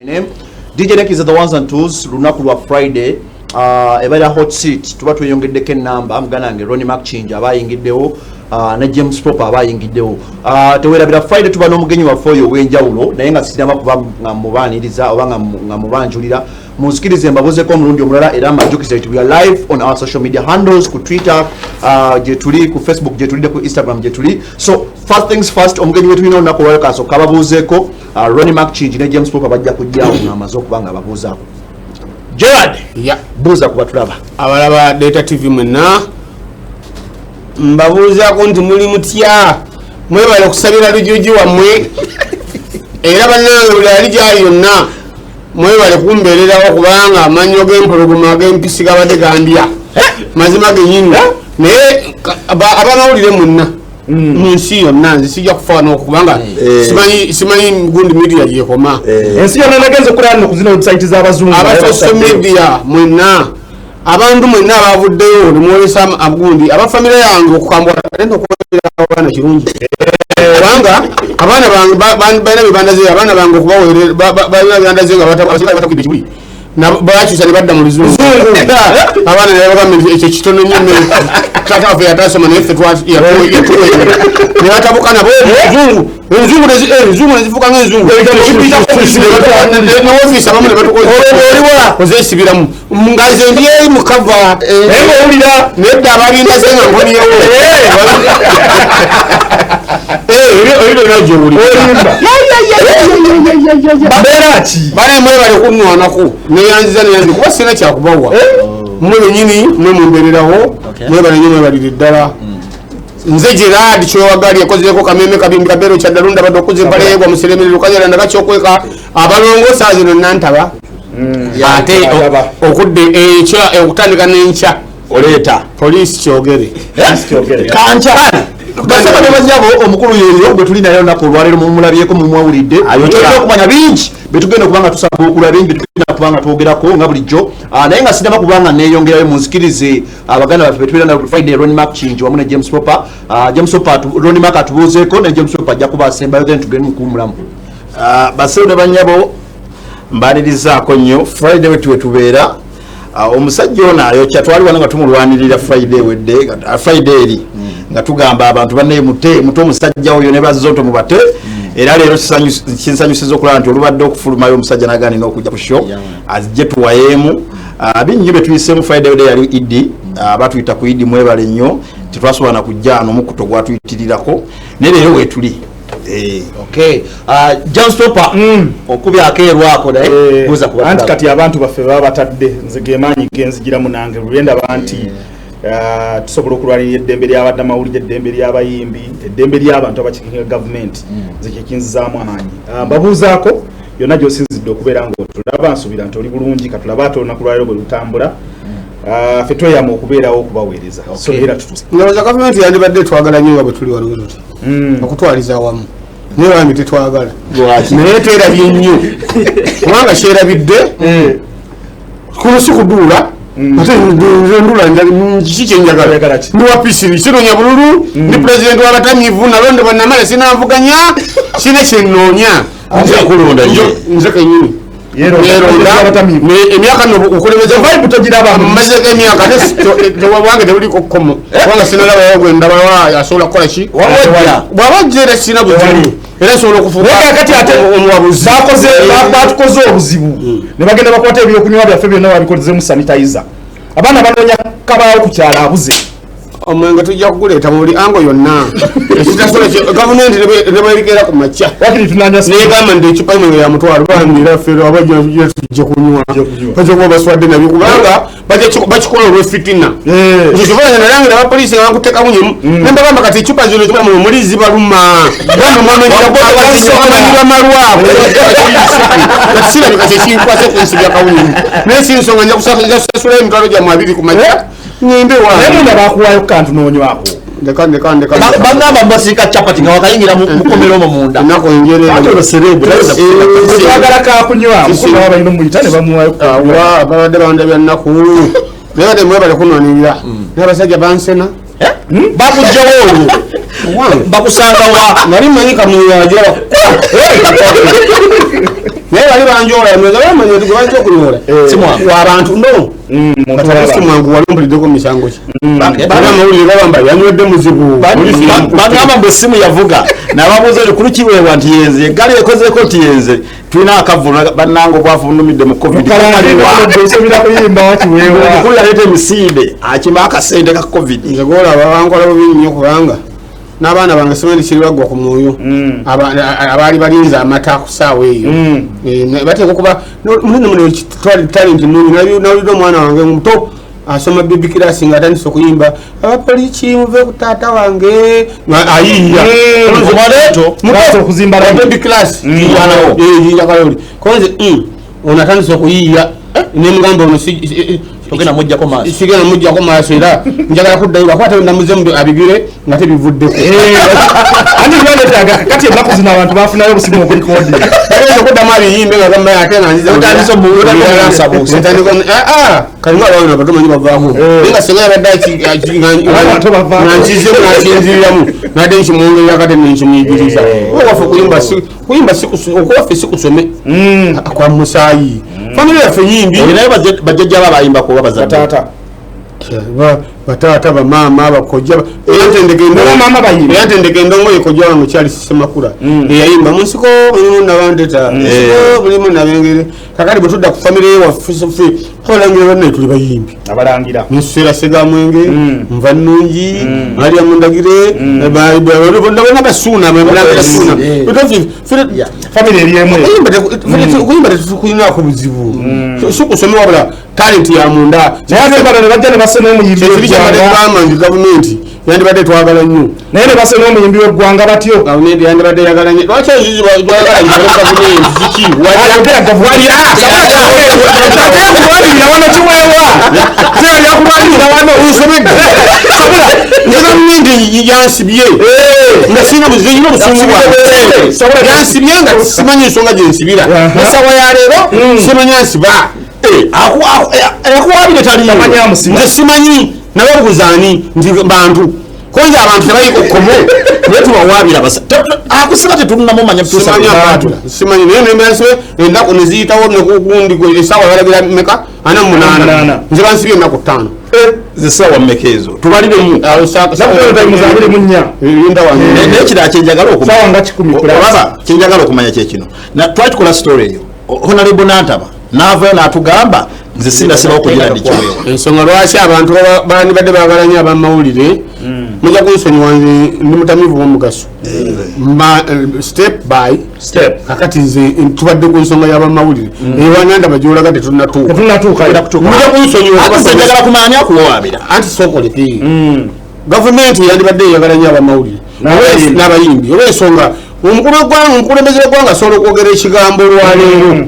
DJ Neck is the ones and twos. Lunaku lwa Friday. Ebada hot seat. Tuba tuyongeddeko enamba. Muganange Ronnie Machinja abayingiddewo. Na James Proper abayingiddewo. Tewerabira Friday tuba n'omugenyi waffe oyo ow'enjawulo naye nga sirina kuba nga mubaaniriza oba nga mubanjulira. Musikirize mbabuzeko omulundi omulala era mbajukize nti we are live on our social media handles ku Twitter, gye tuli ku Facebook, gye tulide ku Instagram, gye tuli. So first things first, omugenyi wetu tulina olunaku olwaleero kasooka babuuzeeko Ronnie Machinja ne James Proper bajja kujjaawo ng'amaze okuba nga babuuzaako. Gerald, buuza kuba tulaba. Abalaba Data TV mwenna mbabuuzaako nti muli mutya, mwebale okusabira lujuji wammwe era bannange buli ali gyali yonna mwebale kumbeererawo kubanga amannyo g'empologoma ag'empisi gabadde gandya mazima genyini naye abamawulire mwenna mu nsi yonna nze sijja kufa n'okubanga simanyi gundi media gyekoma ensi yonna nagenze okulaba n'okuzina website z'abazungu aba social media mwenna abantu mwenna abavuddeyo ne mwolesa agundi abafamile yange okukambwa tenda okukolera abaana kirungi kubanga abaana bange balina bibandaze abaana bange okubaweerera balina bibandaze nga batakubidde kibuli bakyusa ne badda mu luzungu abaana naye bagamba ekyo kitono nnyo taata waffe yatasoma naye ffe ne batabuka nabo enzungu nezifuuka ng'enzungu newofiisi abamu ne batukozeesibiramu ngaze ndi eri mukava owulira nedda abalindaze nga nkoniyewo banemwe bali kunnwanaku neyanziza kuba sina kyakubawa mwe benyini mwe mumbererawo mwebale nyo mwebalire ddala nze Gerald kyowagali yakozeeko kameme kabimbi kabeero kyaddalunda badde okuza empale yegwa museremere lukanyala ndakakyokweka abalongo saa zino nantaba ate okudde okutandika n'enkya oleeta poliisi kyogere kanca basaba ne banyabo omukulu yeyo bwe tuli nayo nako olwaleero mumulabyeko mumwawulidde ayotera okumanya bingi betugenda okubanga tusaba okulaba bingi betugenda kubanga twogerako nga bulijjo naye nga sinaba kubanga neeyongerayo munzikirize abaganda baffe betubeera na Friday Ronnie Machinja wamu ne James Proper. James Proper Ronnie Mac atubuuzeeko ne James Proper ajja kuba asembayo then tugende mukuwumulamu. Basewo ne banyabo mbalirizaako nnyo Friday wetu wetubeera omusajja ono ayokya twali wano nga tumulwanirira Friday wedde Friday eri nga tugamba abantu banne muto omusajja oyo ne bazzo nto mubate era leero kinsanyusiza okulaba nti olubadde okufulumayo omusajja nagaanina okujja ku show azije tuwayeemu bingi bye tuyiseemu Friday wedde yali Idi batuyita ku Idi mwebale nnyo tetwasobola na kujja n'omukuto gwatuyitirirako ne leero wetuli. Okay. James Proper okubyako erwako naye buuza kuba anti kati abantu baffe baba batadde nze gemaanyi genzigiramu nange lulenda banti tusobola okulwanirira eddembe ly'abadamawulire eddembe ly'abayimbi eddembe ly'abantu abakikinga gavumenti nze kyekinzizaamu amaanyi mbabuuzaako yonna gy'osinzidde okubeera ng'otulaba nsuubira nti oli bulungi katulaba ate olunaku lwaleero bwe lutambula ffe tweyama okubeerawo okubaweereza so era tutusa ndowooza gavumenti yandibadde twagala nnyo nga bwe tuli wano tuti okutwaliza awamu naye bambi tetwagala naye twerabye nnyo kubanga kyerabidde kulusi kuduula ate ndula kiki kyenjagala ndi wapisiri kinonya bululu ndi pulezidenti w'abatamiivu nalonde bannamala sinanvuganya sina kyenoonya nze kenyini emyaka nokulemezamazeko emyaka wange tebuliko komo kubanga sinalabawo gwe ndabawa asobola kukola ki bwabajja era sina buzibu era asobola okufuukakati ate omuwabuzi batukoze obuzibu ne bagenda bakwata ebyokunywa byaffe byonna babikozeemu sanitizer abaana banoonya kabaawo ku kyalo abuze omwenge tujja kuguleeta mu buli ango yonna ekitasobola gavumenti nebaligera ku makya negamba nti ecupa imwe ya mutwalo bambira ffe abajja tujja kunywa bajja kuba baswadde nabyo kubanga bakikola olwefitina ekyo kifaanana nalange nabapoliisi nga bakuteekamu nyemu nembagamba kati ecupa zino muli zibaluma bamanyira malwabo kati sirabika kyekinkwase kunsibya kawunyemu naye si nsonga nja kusasulayo emitwalo gyammwe 2 ku makya ngende wano bakuwayo kantu noonywako bagamba mbasirika chapati nga wakayingira mukomero omwo munda nako njere kakunywa mukoma wabalina omuyita ne bamuwayo babadde bandabya nnaku naye bade mwebale kunwanirira n'abasajja bansena bakujjawo bakusanga wa nali manyi kamuyaja naye bali banjola meza bamanyi nti gwanza okunyola wabantu no batasi mwangu wali mpulideko misango ki amawulire gabamba yanywedde muzibu bagamba mbu essimu yavuga nababuuza nti kuli Kiweewa nti yenze gali ekozeko nti yenze tulina akavuna bannange obwavunumidde mu covid yaleeta emisinde akima akasente ka covid nze golaba bankola bubi nnyo kubanga n'abaana bange simanyi kiri baggwa ku mwoyo abaali balinze amata ku ssaawa eyo bateeka okuba munene muno talenti nungi nawulira omwana wange muto asoma baby class nga atandise okuyimba abapoliki muve ku taata wange ayiiya baby class yakaloli konze ono atandise okuyiiya nemugamba ono ogenda mujjako maaso sigenda mujjako maaso era njagala kuddayo bakwata namuzemu abigire nga tebivuddeko andi byaletaga kati ennaku zino abantu bafunayo obusimu okurikodi okuddamu abiyimbe nga gamba ate kalinga abaana batomanyi bavaako nga singa yabadde nankinziriramu nadde nkimwongerera kate nenkimuyigiriza waffe okuyimba okuwaffe sikusome kwa musaayi famire yaffe yimbi naye bajjajja babayimba kuba bazadde batata bamama abakojja yantendeka endongo yekojja wange kyali sisemakula eyayimba munsiko mulimu nabandeta mulimu nabengere kakati bwe tudda ku famire yewaffe abalangira bannaye tuli bayimbi abalangira nsuseera segamwenge nva nnungi maria mundagire nabona basuuna famire eryemu okuyimba tetukulinako buzibu sikusome wabula talenti ya munda naye ate ne bajja ne base n'omuyimbi w'eggwanga nti gavumenti yandibadde twagala nnyo naye ne base n'omuyimbi w'eggwanga batyo gavumenti yandibadde yagala nnyo lwaki twagala gavumenti kiki yakulwanirira wano Kiweewa yakulwanirira wano nsomedde gavumenti yansibye nga sina buzina obusungu bwange yansibye nga simanyi ensonga gyensibira esawa ya leero simanyi ansiba yakuwabire taliyo nze simanyi nababuuzaani nti bantu konza abantu tebayiko kkomo naye tubawabira akusiba tetunamu manya simanyi naye nemasibe ennaku neziyitawo nekugundi esawa balagira meka 48 nze bansibye ennaku 5 zesawa mmeka ezo tubaliremu naye kira kyenjagala kyenjagala okumanya kyekino twakikola story eyo honorable Nantaba naavayo n'atugamba nze sindasiba okugira ndi Kiweewa ensonga lwaki abantu bandibadde baagala nnyo abamawulire mujja kunsonyiwa nze ndi mutamivu w'omugaso step by step kakati nze tubadde ku nsonga y'abamawulire ewanandaba gyolaga tetunatuukamujja kunsonyiwaagala kumanya kuwabira anti sokoleke gavumenti yandibadde eyagala nnyo abamawulire n'abayimbi olw'ensonga omukulembeze w'eggwanga asobola okwogera ekigambo olwaleero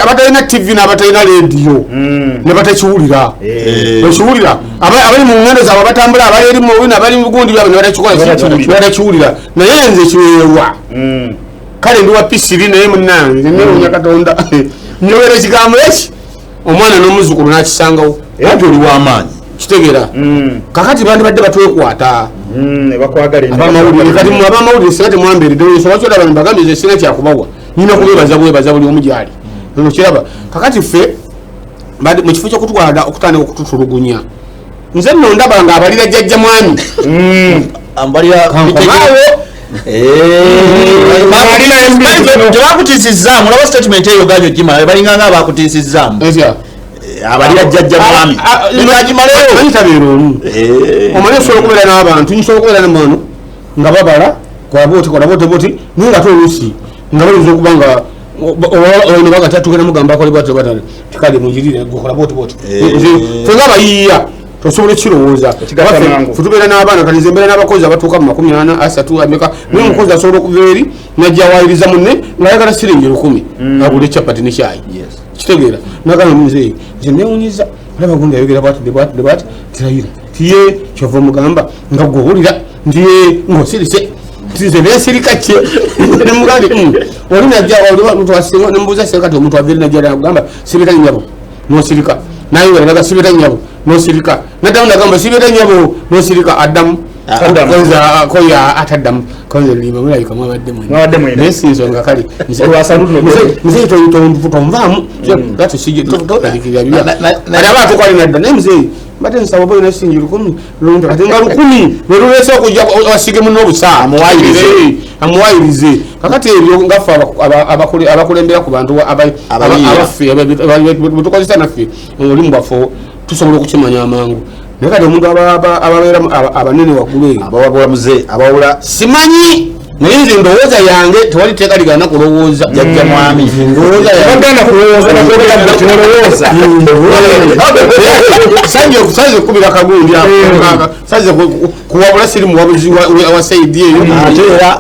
abatalina tv n'abatalina rediyo ne batakiwulira bakiwulira abali mu ngendo zaabwe batambula abali eri muwina abali mugundi byabwe nebatakiwulira naye nze Kiweewa kale ndi wa pisiri naye munange newonya Katonda nyogera ekigambo eki omwana n'omuzukulu nakisangawo anti oli w'amaanyi kitegeera kakati bandibadde batwekwata abamawulire kati abamawulire singa temwambeeredde ensonga kyolaba mbagambye nze sina kyakubawa nina kubwebaza buli omu gyali ono kiraba kakati ffe mu kifo kyokutwala okutandika okututulugunya nze nno ndaba nga abalira jjajja mwami tebakutiisizaamu olaba statement eyo ganyo ogimala balinganga abakutiisizaamu abalira jjajja mwami tabeera omu omanye osobola okubeera n'abantu nsobola okubeera nemwano nga babala kolaboti naye nga toluusi nga bayinza okuba nga ono bagata tugenda mugamba akole batale tikale mujirire gukola boti fenga abayiiya tosobola ekirowooza tubeera n'abaana kalize embeera n'abakozi abatuuka mu 40 ameka naye omukozi asobola okuva eri najja awayiriza munne ng'ayagala siringi 10 agule capati ne kyayi kitegeera nagamba nze newunyiza olaba gundi ayogera bwati tirayira tiye kyova omugamba nga gwowulira ndiye ng'osirise nze nensirika kye nemugandi oli najja nembuuza sekati omuntu aveeri najja nagamba sibita nnyabo nosirika nayogera naga sibita nnyabo nosirika nadamu nagamba sibera nyabo nosirika Adam koya ataddamu konze liba mulayika mwabaddemu nesinzonga kale mzee tonvaamu gatusije todalikirira bibya kati abantu kwali nadda naye mzee mbate nsaba boyo nasingi 10 lonto kati nga 10 lwelulese okujja wasige muno obusaa amuwayirize kakati ebyo ngafa abakulembera ku bantu abaffe betukozesa naffe olimu bwaffe tusobola okukimanya amangu naye kati omuntu ababeera abanene waggulu abawabula muze abawula simanyi naye nze ndowooza yange tewali teeka ligana kulowooza jajja mwami ndowooza saze okubira kagundi saze kuwabula siri muwabuzi wa saidi eyo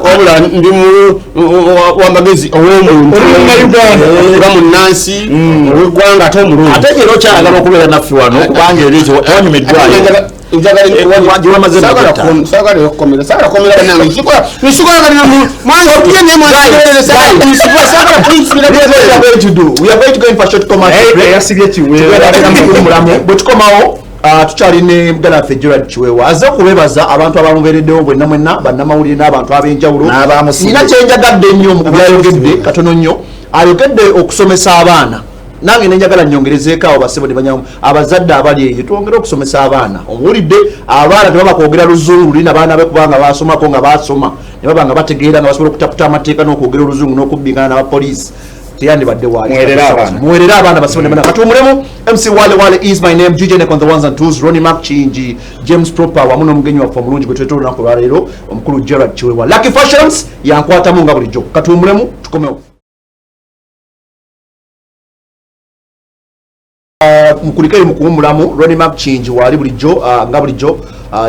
wabula ndi wamagezi owomuntu oba munansi ow'eggwanga ate omulungi ate era okyagala okubeera naffe wano kubanga erikyo ewanyumiddwayo sagala okukomera sagala komera banange nisikola kalina mwange okugende mwange sagala kulisira we are going to go in for short commercial yasibye Kiweewa bwe tukomawo tukyalina muganda waffe Gerald Kiweewa azze okubebaza abantu abamubeereddewo mwenna bannamawulire n'abantu ab'enjawulo nina kyenjagadde ennyo mu byayogedde katono nnyo ayogedde okusomesa abaana nange nenjagala nnyongerezeeko awo basebo ne banyamu abazadde abali eyo twongere okusomesa abaana omuwulidde abaana tebaba kwogera luzungu lulina abaana be kubanga basomako nga basoma ne baba nga bategeera nga basobola okutaputa amateeka n'okwogera oluzungu n'okubbingana n'abapoliisi teyandibadde waali muwerere abaana basebo ne banyamu kati omulemu MC Wale is my name GJ Neck on the ones and twos Ronnie Machinji James Proper wamu n'omugenyi waffe omulungi gwe tweteera olunaku lwaleero omukulu Gerald Kiweewa Lucky Fashions yankwatamu nga bulijjo kati omulemu tukomewo mukulikeri mukuwumulamu Ronnie Machinji wali bulijjo nga bulijjo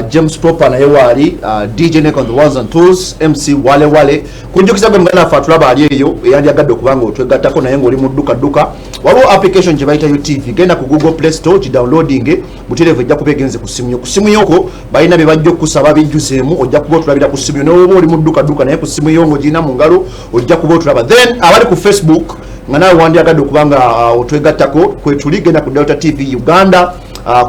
James Proper naye wali DJ Neck on the ones and twos MC Wale kunjukiza gwe muganda waffe atulaba ali eyo eyandyagadde okubanga otwegattako naye ng'oli mu dduka waliwo application gye bayita UTV genda ku Google Play Store gidownloading butereevu ejja kuba egenze ku simu yoko balina bye bajja okusaba bijjuseemu ojja kuba otulabira ku simu n'oba oli mu dduka naye ku simu yo ng'ogirina mu ngalo ojja kuba otulaba then abali ku Facebook nga nawe wandyagadde okubanga otwegattako kwetuli genda ku Delta TV Uganda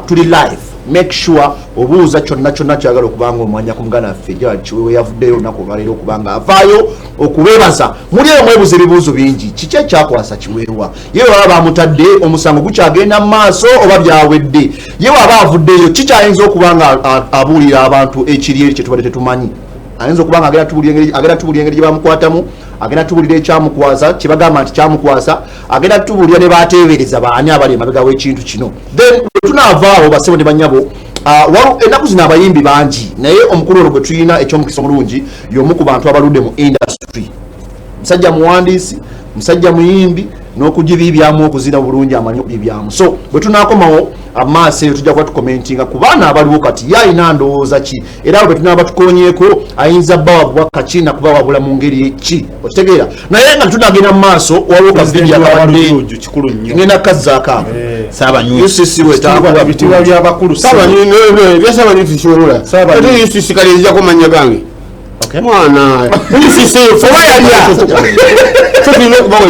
tuli live make sure obuuza kyonna kyagala okubanga omwanya ku muganda waffe Gerald Kiweewa yavuddeyo olunaku olwaleero okubanga avaayo okubeebaza muli eyo mwebuuza ebibuuzo bingi kiki ekyakwasa Kiweewa ye baba bamutadde omusango gukyagenda mu maaso oba byawedde ye baba avuddeyo kikyayinza okubanga abuulira abantu ekiri eri kyetubadde tetumanyi ayinza okubanga agenda tubulira engeri gye bamukwatamu agenda tubulira ekyamukwasa kyebagamba nti kyamukwasa agenda tubulira ne bateebereza baani abali emabega w'ekintu kino then tunaavaawo basebo ne banyabo ennaku zino abayimbi bangi naye omukulu olwo gwe tulina ekyomukisa omulungi y'omu ku bantu abaludde mu industry musajja muwandiisi musajja muyimbi n'okugibiibyamu okuzina bulungi amanyi okubiibyamu so bwe tunaakomawo amaaso eyo tujja kuba tukomentinga ku baana abaliwo kati ye alina ndowooza ki era bwe tunaaba tukonyeeko ayinza bawabwa kaki kubawabula mu ngeri ki okitegeera naye nga tunagenda mu maaso waliwo kavidiyo akabadde ngenda kazzaako UCC wetaakuwa byabakulu byasabanyini tukiwulula ate UCC kale ejja kumanya gange mwana UCC tulina okubawo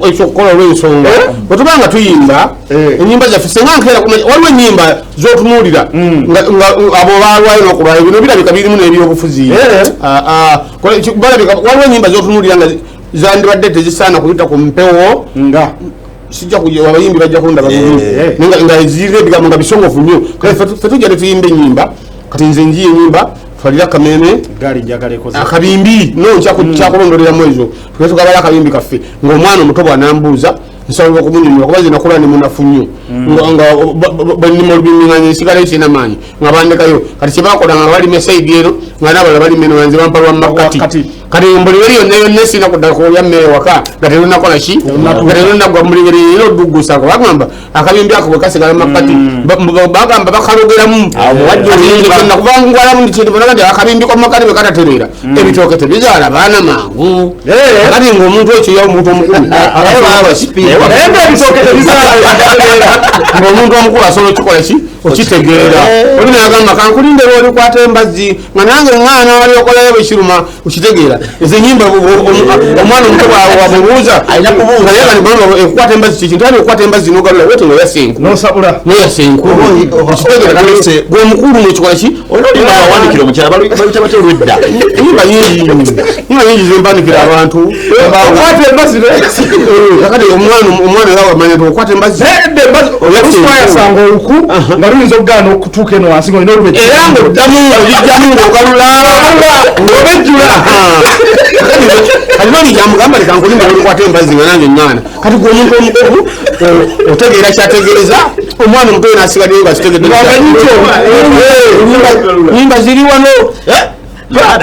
ekyokukola olw'ensonga bwetubanga tuyimba enyimba zaffe senga nkeera kumanya waliwo enyimba zotunuulira abo balwayo n'okulwayo bino birabika birimu n'ebyobufuzi waliwo enyimba zotunuulira nga zandibadde tezisaana kuyita ku mpewo nga sijja kuja abayimbi bajja kundaba nga zirina ebigambo nga bisongovu nnyo ffe tujja netuyimba enyimba kati nze njiye enyimba falira kameme akabimbi kyakulondoleramu ezo tukagabala akabimbi kaffe ng'omwana omuto bw'anambuuza nsobola okumunyonyola kuba ze nakula ne munafu nnyo nga bwenima olubimbi nga nsigala ekirina maanyi nga bandekayo kati kyebakola nga balima esaidi eno nga n'abalala balima eno nze bampa lwa makkati kati mbuli eri yonna yonna sina kuddala kulya mmere waka nga terunakola ki nga terunagwa mulingeri era oddugusako bagamba akabimbi ako bwe kasigala makkati bagamba bakalogeramu nakuvangwalamu ndikindibonaga nti akabimbi komakkati bwe katatereera ebitooke tebizaala baana mangu kati ng'omuntu ekyo yawo omuntu omukulu ng'omuntu omukulu asobola okikola ki okitegeera oli nagamba kankulinde lwolikwata embazzi nga nange ŋŋaana wali okolayo bwekiruma okitegeera kitegeera ezo nyimba omwana omuto wamubuuza ekwata embazi kikintu ali okukwata embazi nogalula wete noyasenku noyasenku gwe omukulu nekikola ki wandikira omukyala baluyita batya olwedda nyimba nyingi zempanikira abantu kakati omwana wamanya okwata embazi yasanga oluku nga luyinza okugaana okutuuka eno wansi nga olina olubejja era ngaoddamu olijjamu ngaogalula ng'obejjula kati noli yamugamba leka nkulimba olukwata embazi nga nange ŋŋaana kati gwe omuntu omukulu otegeera kyategeereza omwana omutoyo nasigaddeyo nga kitegedde nyimba ziri wano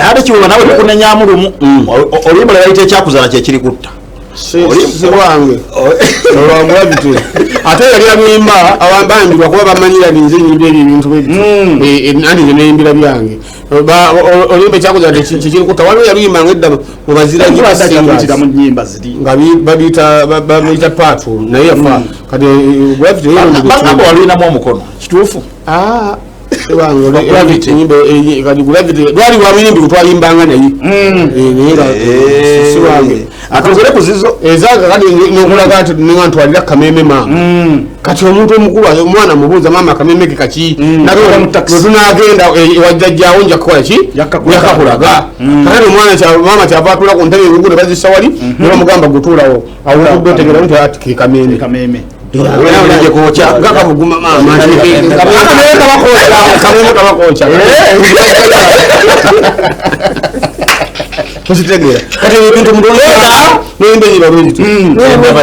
ate kiwuba nawe tukunenyamu lumu oluyimba lwayita ekyakuzala kyekiri kutta siwange olwangulabite ate yali amuyimba abambambirwa kuba bamanyira ninze nyimba ebyo ebintu anti nze neyimbira byange oluyimba ekyakuzala kyekiri kutta waliwo yaluyimbanga edda mubazira nga babiyita paatu naye yafa kati bagamba waluyinamu omukono kituufu lwali lwamuyimbi kutwalimbanga naye siwange atugere ku zizo ezaga kati nokulaga nti nga ntwalira kameme mama kati omuntu omukulu omwana mubuuza mama akameme ke kaki wetunagenda wajjajjawo nja kukola ki yakakulaga kakati mama kyava atula ku ntebe engugu ne bazisa wali ne bamugamba gutuulawo awukudde otegera nti ati ke kameme gakabuguma kabakoca kukitegera kati ebintu mudolaa noyimba enyiba bweziti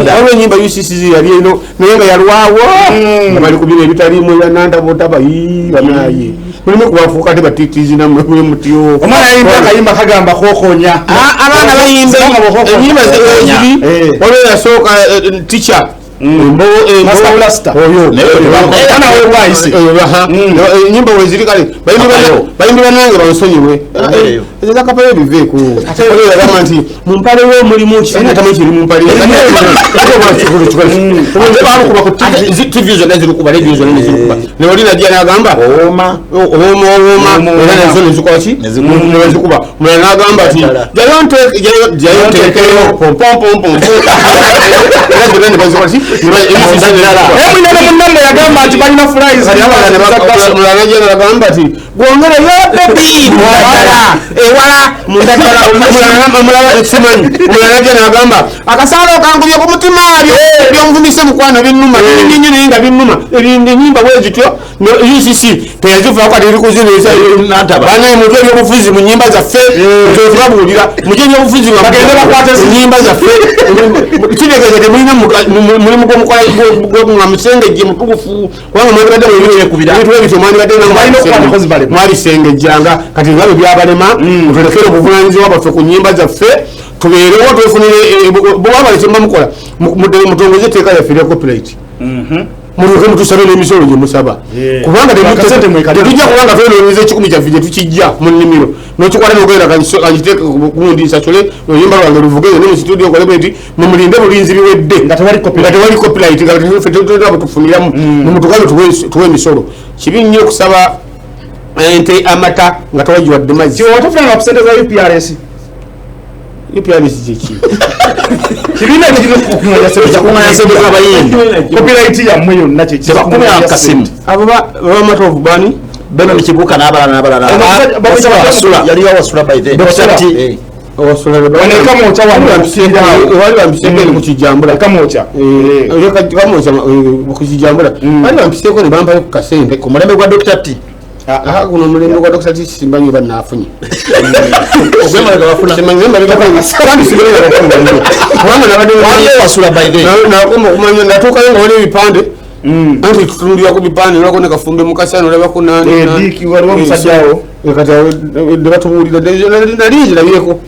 waliwo enyimba UCCZ yali eno naye nga yalwawo nga bali kubira ebitalimu nandabotaba banaye mulimu kubafuuka ate batitizi namwe mutyo omwana yayimba akayimba kagamba kokonya abaana bayimba enyimba ziri waliwo yasooka teacher nyimba weziri kale bayimbi banange bansonyiwe ezakapayo ebiveeku agamba nti mumpale we mulimu kisinatamai kiri mumpale tv zonna zirikuba radio zonna nezirikuba newolinaja nagamba owooma era nazo nezikolaki nezikuba mulala nagamba ti jayonteekeyo pompompompo era zonna nebazikolaki munamba yagamba nti balina fulaiagamba ti gwongere ewala nagamba akasaala okangubye ku mutima byonvumise mukwano binnuma bindinyo naye nga binnuma enyimba bwezityo UCC teyazivaako kati erikuzinbanaye mutwe ebyobufuzi mu nyimba zaffe tetubabuulira mutwe ebyobufuzi bagende bakwate nyimba zaffe kitegeeza temulina mulimu gwomukola nga musengejje mutugufu kubanga mwandibadde ebintu ebityo mwalisengejjanga kati nga bwe byabalema mutulekere obuvunanyizibwa bwaffe ku nyimba zaffe tubeerewo twefunire bwabale kyemubamukola mutongeze etteeka yaffe erya copyright mulyoke mutusabe n'emisolo gye musaba kubanga tetujja kubanga twenoonyeza ekikumi kyaffe gye tukijja mu nnimiro nokikwata nogenda kagiteeke gundi nsasule oluyimba lwange luvugeyo ne mu situdio kolebe nti mumulinde bulinzi biwedde nga tewali copyright nga tetulina butufuniramu mumutugabe tuwe emisolo kibi nnyo okusaba ente amata nga tewagiwadde mazzi watafunanga ku sente za UPRS kyeki kibiina copyright yammwe yonna kyekiakasimu abo bamata ovubani beno nikibuka n'abalala yaliyo awasula by then wali bampiseeko kukijambula wali bampiseeko ne bampayo ku kasente ku mulembe gwa Dr. T guno omulembe gwa Dr. T simbanyi oba naafunye nakumanya natuukayo nga wali ebipande anti tutundira ku bipande olwako ne kafumbe mukasana olabako nebatubuulira nalinzirabyeko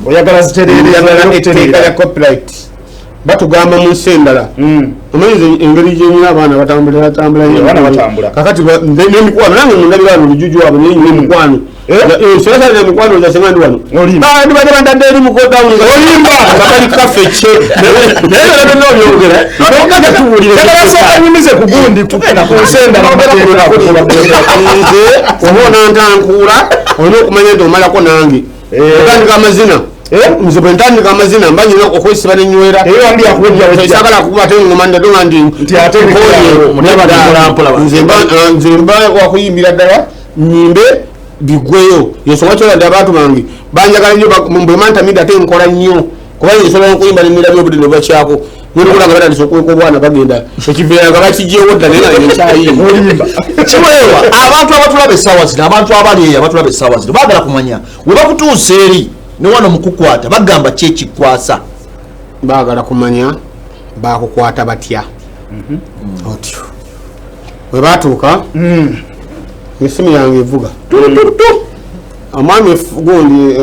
oyagala zitereera ya copyright batugamba mu nsi endala omanyiza engeri gyenyina abaana batambula kakati nemikwano nange mundabirano olujuju wabo nenyina emikwano serasalina emikwano gyasema ndi wano badde bandadde eri mukodawuni ngabali kafece nayebyogeraatuwuliranyumize ku gundi ku nsi endala oba onantankuula olina okumanya nti omalako nange otandika amazina nze bwe ntandika amazina mba nyina okwesiba nenywera sagala kukuba ate ngoma ndadonga nze mba wakuyimbira ddala nyimbe bigweyo yensonga kyoladde abantu bange banjagala nnyo bwe mantamidde ate nkola nnyo kubanga nsobola okuyimba nemira byobudde nebakyako nkulanga batandisa okuweka obwana bagenda ekiveera nga bakijjewo dda naye nga nekyayimba kiweewa abantu abatulaba essaawa zino abantu abali eyo abatulaba essaawa zino baagala kumanya we bakutuusa eri ne wano mukukwata bagamba ki ekikwasa baagala kumanya bakukwata batya otyo we batuuka esimu yange evuga omwami gundi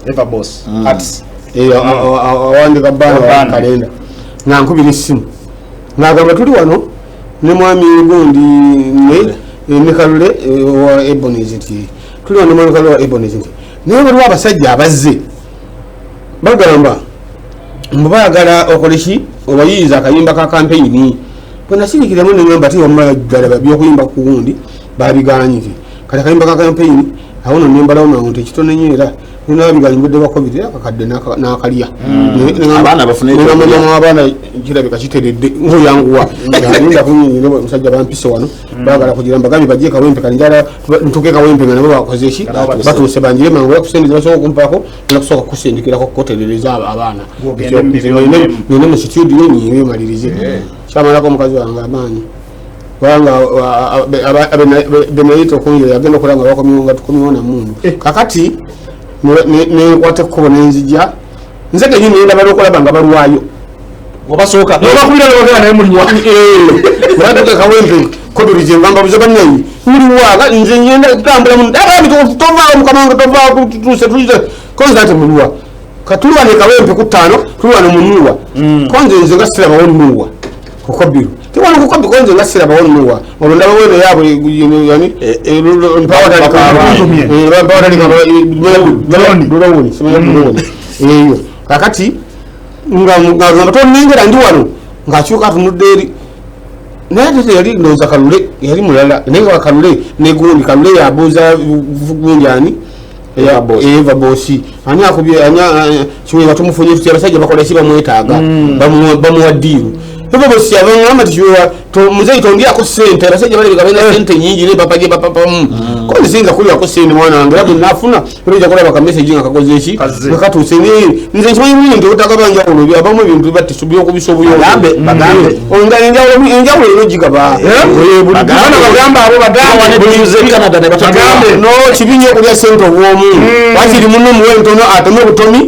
Everboss awandika bbana kalenda nga nkubira essimu ngagamba tuli wano ne mwami gundi ne kalule wa Ebonies nti tuli wano ne kalule wa Ebonies nti naye waliwo abasajja abazze bagamba mbu baagala okoleki obayiiza akayimba ka kampeyini bwe nasirikiramu ne ngamba tiwamagala byokuyimba ku gundi babiganyike kati akayimba ka kampeyini awo nembalawo mangu nti ekitone nyo era nabiganya mbudde bakobiri akakadde n'akalya abaana kirabika kiteredde ngoyanguwa alinda kunyingira omusajja bampise wano bagala kugira mbagambye bajje kawempe kanjala ntuke kawempe nga nabo bakoze eki batuuse banjire mangu yakusendeza basobola okumpaako nakusooka kusindikirako kukoterereza abaana nine mu studio nyinge malirize kyamalako omukazi wange amaanyi kubanga benayita okunjira yagenda okulanga bakomyonga tukomyona mundu kakati nenkwata ekkubo nenzija nze genyini nendabala okulaba nga balwayo wabasooka olatuka kawempe kodolize ngambabuza bannayi muliwaga nze nyenda kutambula tovaawo mukamanga tovaawo tutuse tuize konze ati muliwa katulwane kawempe ku 5 tulwane munuwa konze nze nga sirabawo nuwa kukobiru tiwano kukobi konze nga sirabawo nuwa olondaba wene yabwe yani eyo kakati nga tonengera ndi wano ngaakyuka atunudde eri naye tete yali ndowooza kalule yali mulala naye nga kalule negundi kalule yabuuza gunjani eva bosi ani akubye kiweewa tumufunye tuti abasajja bakola ki bamwetaaga bamuwa ddiiru eva bosi abangamba tikiweewa muzeyi tondyako sente abasajja balabika balina sente nyingi ne bapaje bapapamu konde sinza kulyako sente mwana wange era bwe nafuna era kulaba ka message nga kakoze eki nakatuuse nze nkimanyi bulungi nti obutaga abamu ebintu batte byokubisa obuyongambe enjawulo eno gigaba kibi nyo okulya sente obwomu wakiri muno muwe ntono atome obutomi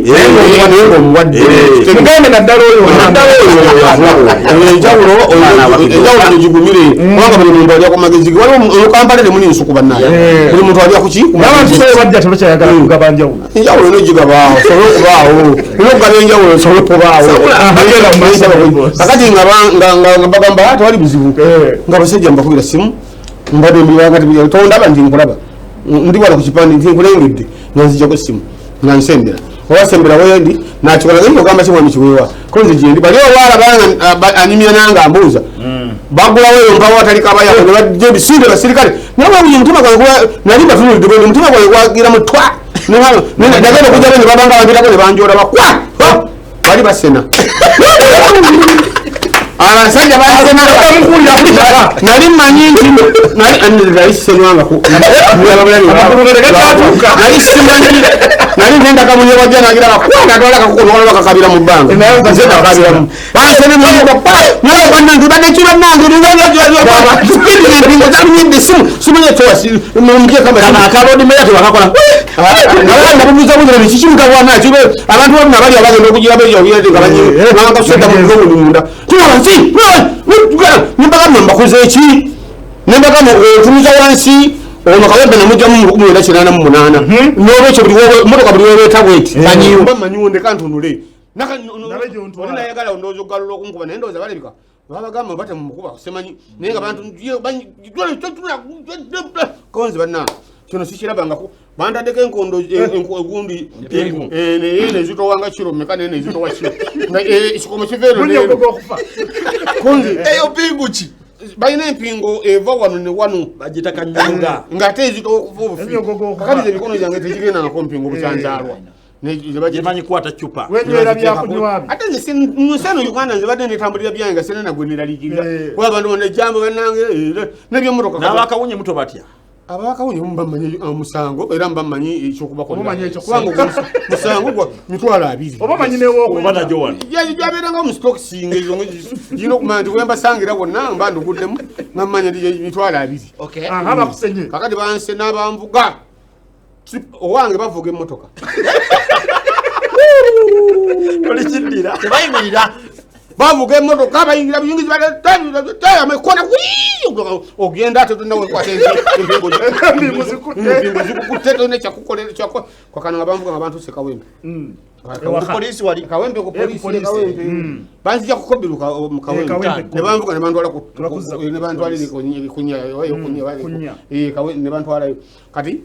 naye ngaomuwadde enjawulo gigumire kubanga buli muntu alya ku magezi ge waliwo olukampale temuli nsuku bannaye buli muntu alya kuki enjawulo eno gigabaawo sobole okubaawo ina okugaba enjawulo sobole okubaawo kakati nga bagamba tewali buzibu nga basajja mbakubira simu mbadde mbibanga tondaba nti nkulaba ndi wala ku kipande nti nkulengedde nga nzijjako simu nga nsembera owasembera wendi nakikola naye ogamba kimwami kiweewa konze gyendi bali owala anyumya nanga ambuuza bagulaweyo mpawo watali kabayago ne bajja ebisinde basirikale naye wabuli mutima gwange nali batunulidde bwendi omutima gwange gwagira mu twa dagenda okujjako ne babanga bambirako ne banjoola bakwa bali basena abasajja nali manyi nti nali nenda kamunye wajja nagira bakwanga atwala kakukonokola bakakabira mu bbanga nze nakabiramu basenemubanange badekira nange ngalumyedde esimu simanyi towaakabalodimeatebakakola nabubuzabuza nekikimukabwana abantu babina bali abagenda okugira beyauyaabangakuseda mugobuli munda tuwansi nembagamba mbakoze eki nembagamba otumiza wansi ono kawembe namugjamu 1988 nolwekyo motoka buli webeeta bweti kanyimba manyunde kantunule olinayagala ndowooza okugalula okunkuba naye ndowooza balabika babagamba bate mumukuba semanyi naye nga bantu konzi banna kino sikirabangako bantaddeko enkondo egundi naye nezitowanga kiro meka naye nezitowa kiro ekikomo kiveero konzi eyo pingu ki balina empingo eva wano ne wano bagita kanyonga ngate ezito okuvubu kakati ebikono byange tekigenda nako mpingo bucyanzalwa jemanyi kwata chupa wenywera byakunywa ate nze museno Uganda nze badde netambulira byange sene nagwenera ligirira kuba abantu bonna ejambo bannange n'ebyomotoka n'abakawunye muto batya abakawunye mbamanyi musango era mbamanyi ekyokubakola kubanga musango gwa mitwalo 2 obamanyi newokuba najo wano yabeeranga mu stock singa ezo gino kumanya nti wembasangira wonna mba nduguddemu namanya mitwalo 2 abakusenye kakati banse n'abamvuga owange bavuga emmotoka tolikidira tebayimirira bavuga emmotoka bayingira buyingizi baamekona ogenda ate tonawekwata empingo zikukutte tone kyakukolera kwakano nga bamuvuga nga bantuse Kawempe polisi wali Kawempe ku polisi Kawempe banzija kukobiruka mu Kawempe ne bamuvuga ne bantwala ne bantwala ne bantwala kati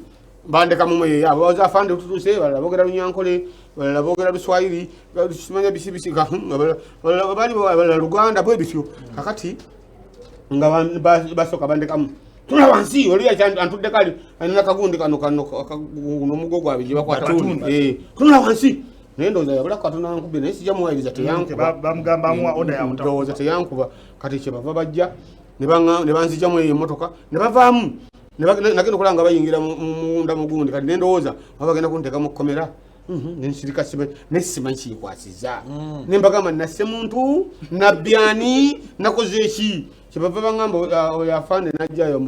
bandeka mumwe yabo baza afande tutuse balabogera Lunyankole balabogera Luswahili simanya bisibisi bali Luganda bwe bityo kakati nga basoka bandeka mu tuna wansi oli antudde kali anina kagundi kano nomugo gwabe je bakwata tuna wansi nendo za yabula katuna nkubbe naye sija muwaliza teyankuba bamugamba amwa oda ya mutawoza teyankuba kati kye bava bajja ne banzija mu emotoka ne bavaamu nagenda kulanga bayingira munda mugundi kati nendowooza babagenda kunteka mu kkomera nensirika nesimanyi kikwasiza nembagamba nasse muntu nabyani nakoze eki kyebava bangamba yafande najjayo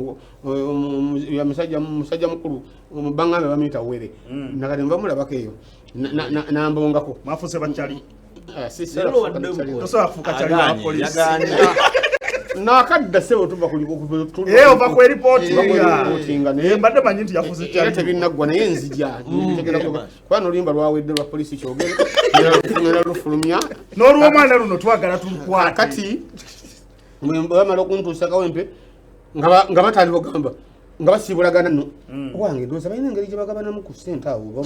musajja mukulu baŋŋambe bamuyita were nakati nbamulabako eyo nambongako mwafuse bakyali nakadda sebo tuba ova ku eripotinga mbadde manyi nti yafuze era tebinaggwa naye nzija kuba nolimba lwawedde lwa polisi kyogenda lufulumya n'olw'omwana luno twagala tulukwate kati bamala okuntuusa Kawempe nga batali bagamba nga basiibulagana no wange ndowooza balina engeri gye bagabanamu ku ssente awo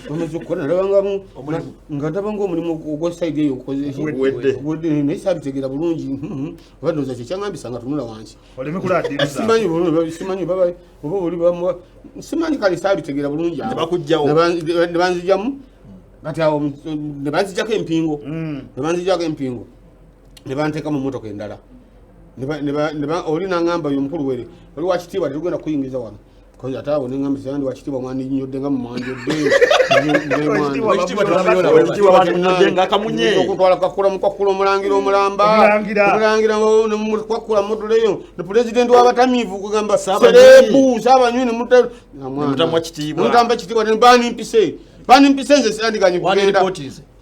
bamaze okukola nalabangamu nga ndabanga omulimu ogwa sayidi eyo okoze naye saabitegeera bulungi oba ndowooza kyekyaŋambisa nga tunula wansi simanyi oba oli simanyi kale saabitegeera bulungi ne banzijamu kati awo ne banzijako empingo ne banteeka mu mmotoka endala oli naŋŋamba yo omukulu were oli wakitiibwa tetugenda kuyingiza wano kozi ate awo neŋŋamba sandi wakitiibwa mwandinyodde nga mumwanjoddekutwala kakula omulangira omulangira kwakkula motoleyo ne pulezidenti w'abatamiivu kugamba serebu saabanywi nemutamba kitiibwa banimpise nze sirandikanye kugenda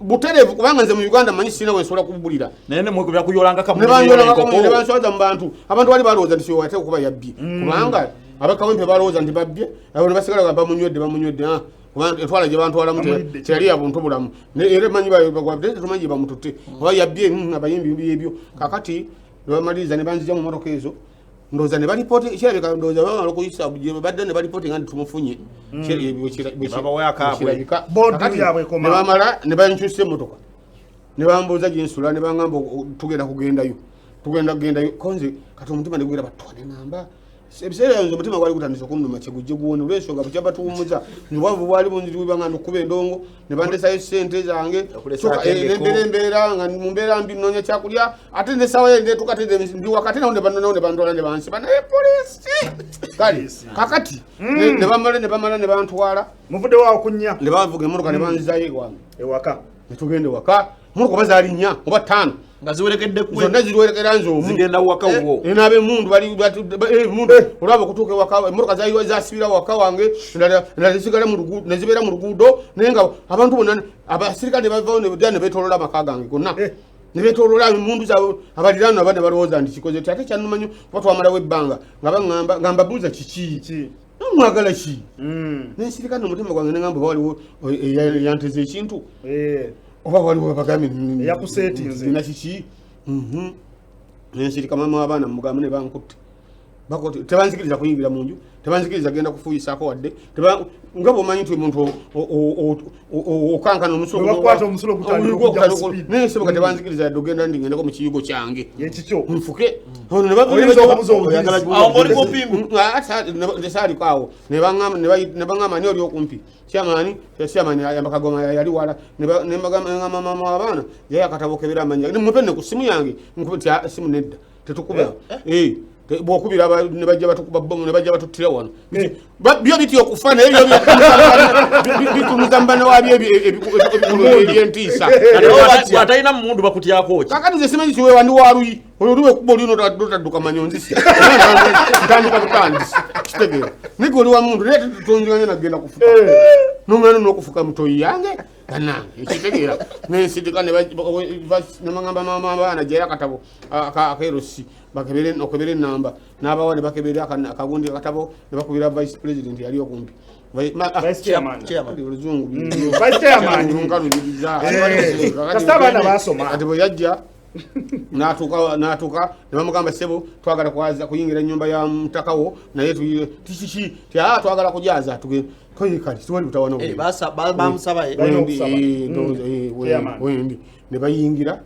butereevu kubanga nze mu Uganda manyi sina wensobola kubulira naye nemwekubira kuyolanga kamunebansoza mu bantu abantu bali balowooza nti ate okuba yabbye kubanga abakawempe balowooza nti babbye abo ne basigala bamunywedde etwala gye bantwalamu teyali yabuntu bulamu era manyi tumanyi gye bamututte oba yabbye abayimbi ebyo kakati nebamaliriza ne banzija mu motoka ezo ndowooza ne balipooti kirabika ndowooza bamala okuyisa badde ne balipooti nga nti tumufunye nebamala ne bankyusa emmotoka ne bambuuza gyensula ne baŋŋamba tugenda kugendayo konze kati omutima negwera batwale ŋŋamba ebiseera nze omutima gwali gutandise okunnuma kyegujje guwone olw'ensonga bukyabatuwumuza obwavu bwali bunziriwibanga nokuba endongo ne bandesayo sente zange embeera nga mumbeera mbi nnoonya kyakulya ate nesawa ndi wakati nawo ne bandwala ne bansiba naye polisi kale kakati ne bamala ne bantwala muvudde waawo kunnya ne bavuga emmotoka ne banzizayo ewange ewaka ne tugenda ewaka emmotoka oba zaali 4 oba 5 nga ziwerekedde ku zonna ziwerekera nze omu zigenda waka wo n'ab'emmundu mundu olwaba okutuuka ewaka emmotoka zasibira waka wange nezibeera mu luguudo naye nga abantu bonna abasirikale ne bavawo ne beetoolola amaka gange gonna ne beetoolola emmundu zaabwe abaliraano aba ne balowooza nti kikoze ti ate kyanumanyo kuba twamalawo ebbanga nga baŋŋamba nga mbabuuza kiki mwagala ki nensirikale omutima gwange neŋŋamba oba waliwo yanteze ekintu oba waliwo bagambe yakusetinze nakiki nensirika mama w'abaana mugambe ne bankutte bakoti tebanzikiriza kuyingira mu nju tebanzikiriza genda kufuyisaako wadde nga bwomanyi nti omuntu okankana omusulonayeseboka tebanzikiriza yadde ogenda ndi ngendako mu kiyigo kyange nfuke tesaalikaawo nebaŋama ni oli okumpi kyamaani ayambakagoma yali wala nembagamama abaana yaye akatabo kebera amanya mupenne ku simu yange simu nedda tetukubira bwokubira ne bajja batukuba bomu ne bajja batuttira wano byo biti okufa naye byo bitumuzambana wabyo ebyentiisa atalina mundu bakutyako ki kakati nze simanyi kiweewa ndi waluyi oyo luwe kuba olino totadduka manyonzisi ntandika butandisi kitegeera nige oli wa mundu naye tutonziganye nagenda kufuka nongana n'okufuka mutoyi yange kanange ekitegeera nensidika nemagamba mama abaana jyayo akatabo akerosi okebera enamba n'abawa ne bakebera akagundi akatabo ne bakubira vice president yali okumpi oluzungu ati bwe yajja n'atuuka ne bamugamba sebo twagala kuyingira ennyumba ya mutakawo naye tikiki twagala kujaza tugende kale siwali butawana wendi ne bayingira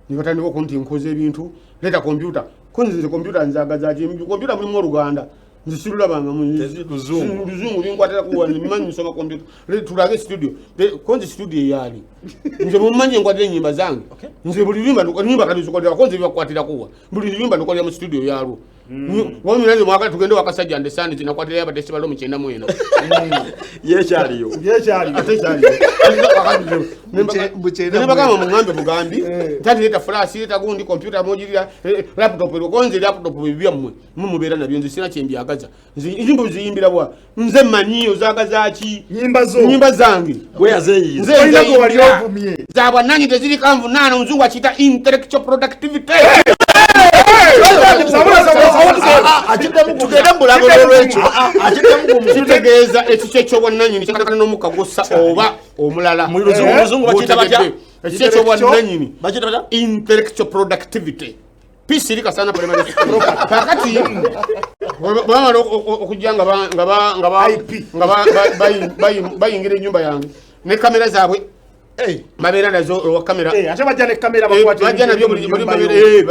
ne batandika okunti nkoze ebintu leeta kompyuta konzize kompyuta nzagazaki kompyuta mulimu oluganda nze sirulabanga luzungu linkwatira kuwa nimanyi nsoma kompyuta tulage studio konzi studio eyali nze mumanyi nkwatira enyimba zange nze buli nyimba katizikolera konzi bibakwatira kuwa buli nyimba nkolera mu studio yalwo wamiraje mwaka tugende wakasajja ndesani zinakwatira yabatesi balo mu 94 yekyaliyo nebagamba muŋambe bugambi tati leta flash leta gundi kompyuta mojirira laptop konzi laptop bibyammwe mumubeera nabyo nze sina kyembyagaza njimbo ziyimbira bwa nze manyiyo zagazaki nyimba zange weyazeyize zabwa nanyi teziri kamvu nana mzungu akita intellectual productivity kitegeeza ekikyo bwannanyini kyakatana n'omukagosa oba omulala ekikyo bwannanyini intellectual productivity pisi likasana primary school kakati bamala okujja nga bayingira ennyumba yange ne kamera zaabwe mabeera nazo kamera ate bajja ne kamera bajja nabyo buli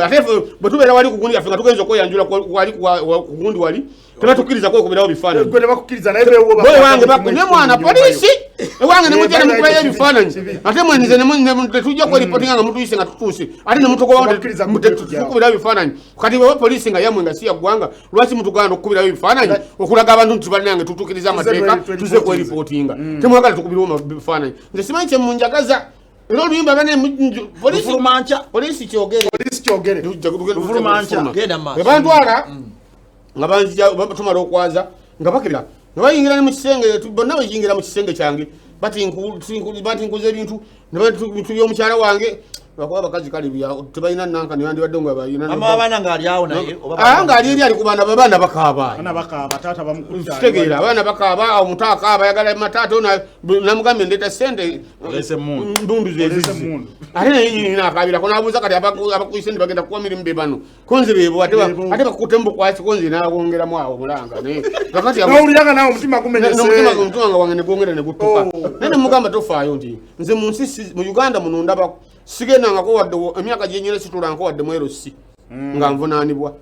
ate bwe tubeera wali kugundi yaffe nga tugenza okweyanjula wali kugundi wali tebatukiriza kwekubirawo bifaananyi nemwana polisi ewange nemujja nemukubayo ebifaananyi ate mwenize tetujja kweripotinga nga mutuyise nga tutuuse ate nemutukubirawo ebifaananyi kati wewe polisi nga yamwe nga siya ggwanga lwaki mutuganda okukubirawo ebifaananyi okulaga abantu nti banange tutukiriza amateeka tuze kweripotinga temwagala tukubirawo ebifaananyi nze simanyi kyemunjagaza era oluyimba polisi kyogere ebantwala nga tumala okwaza nga bakebera nga bayingira ne mu kisenge bonna bayingira mu kisenge kyange batinkuza ebintu nebintu byomukyala wange bakuba abakazi kale tebalina nanka nibandibadde nga bayinaaabaana ngaali awo naye ngaali eri ali ku baana babaana bakaaba kitegeera abaana bakaaba omuntu akaaba ayagala mataata namugambe ndeeta sente mbundu zezizi ate nayenyinina akabirako nabuuza kati abakuyise ndi bagenda kuwa mirimu be bano konzi bebo ate bakute mubukwasi konzi nawongeramu awo mulanga nowuliranga nawe omutima omutima nga wange negwongera neguttuka naye nemugamba tofaayo nti nze mu Uganda muno ndabako sigendangako wadde emyaka gyenyina situlanko wadde mwerosi nga nvunaanibwa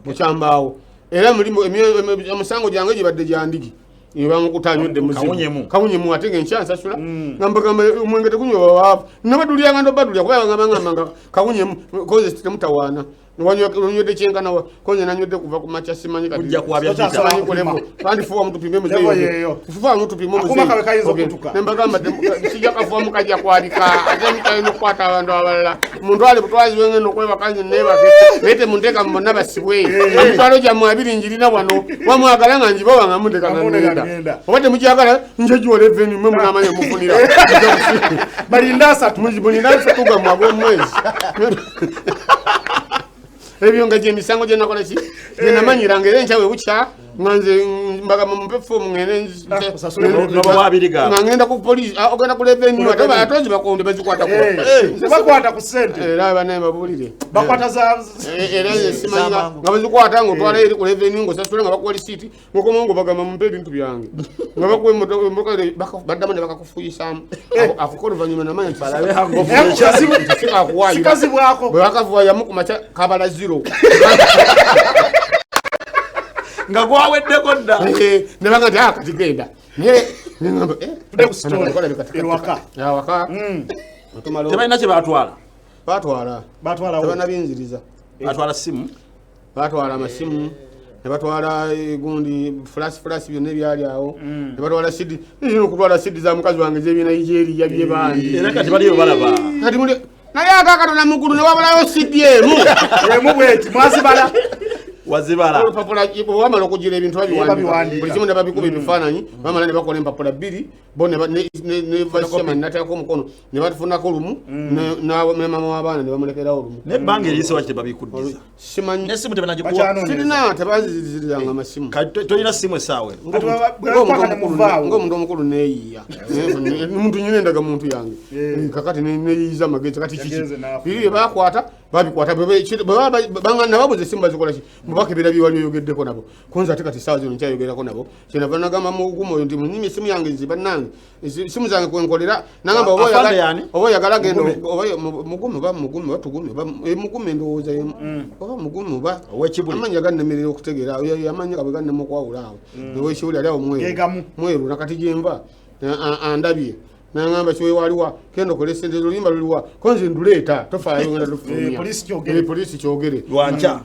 mukyambaawo era emisango gyange gibadde gyandigi bamukutanywedde kawunyemu ate ngenkyansasula ngambagamba omwenge tekunywa bawaavu nabadulyanga ndobadulya kuba bangambanga kawunyemu koze temutawaana wanywedde kyenkanawa konze nanywedde kuva ku makya simanyi katimanyi kulemo kandi fuwa mutupime muzeyo fuwa mutupime nembagamba kijja kafuwa mukajja kwalika ate mutaina okukwata abantu abalala omuntu ali butwazi wengenda okwebakanye nebake naye temunteeka mubonna basibwe emitwalo gyammwe abiri njirina wano wamwagala nga njibawa nga mundeka nagenda oba temukyagala njejuwola eveni mwe munamanya mufunira balinda asatu gammwe ag'omwezi ebyo nga gyemisango gyenakola ki gyenamanyiranga era enkyawe bukya nganze mbaga mumpe form ngene ngenda ku police ogenda ku revenue atozi bakonde bazikwata ko bakwata ku sente era bane babulire bakwata za era simanya ngabazikwata ngo twala eri ku revenue ngo sasule nga bakwali city ngoko mongo bagama mumpe bintu byange nga bakwe mboka badamane bakakufuyisa afukoro vanyuma namanya balabe hango sikazi bwako bakavuya mukumacha kabala 0 nga gwawedeko dda ne bagati akatigenda ngamba waka tebalina kye batwala tebana binziriza batwala simu batwala amasimu ne batwala gundi flash byonna ebyali awo ne batwala sidi okutwala sidi za mukazi wange zebyina Nigeria byebandi era kati baliyo balaba kati muli naye akakatona mukulu ne wabulayo sidi emu bweti mwazibala wazibala papula wamala okugira ebintu babiwandika buli kimu ne babikuba ebifaananyi bamala ne bakola empapula 2 bo ne basema nateekako omukono ne batufunako lumu ne mama w'abaana ne bamulekerawo lumu nebbanga eriise waki tebabikuddiza simanyi nesimu tebanagikuwa sirina tebazizirizanga amasimu tolina simu esaawe ng'omuntu omukulu neeyiya muntu nyina endaga muntu yange kakati neeyiyiza amagezi kati kiki biri bakwata babikwata nababuza esimu bazikola ki mubakebera biwali oyogeddeko nabo konza ate kati saawa zino nkyayogerako nabo kyenava nagamba mugumu oyo nti munyimi esimu yange nziba nange esimu zange kwenkolera nagamba oba oyagala genda mugumu endowooza yemu oba mugumu ba amanya gannemerera okutegeera amanya kabwe gannemukwawula awo newekiwuli ali awo mweru nakati gyenva andabye nangamba kiwe waliwa kendo kole sente lulimba luliwa konzi nduleeta tofaayo ngenda lufumia polisi kyogere lwancha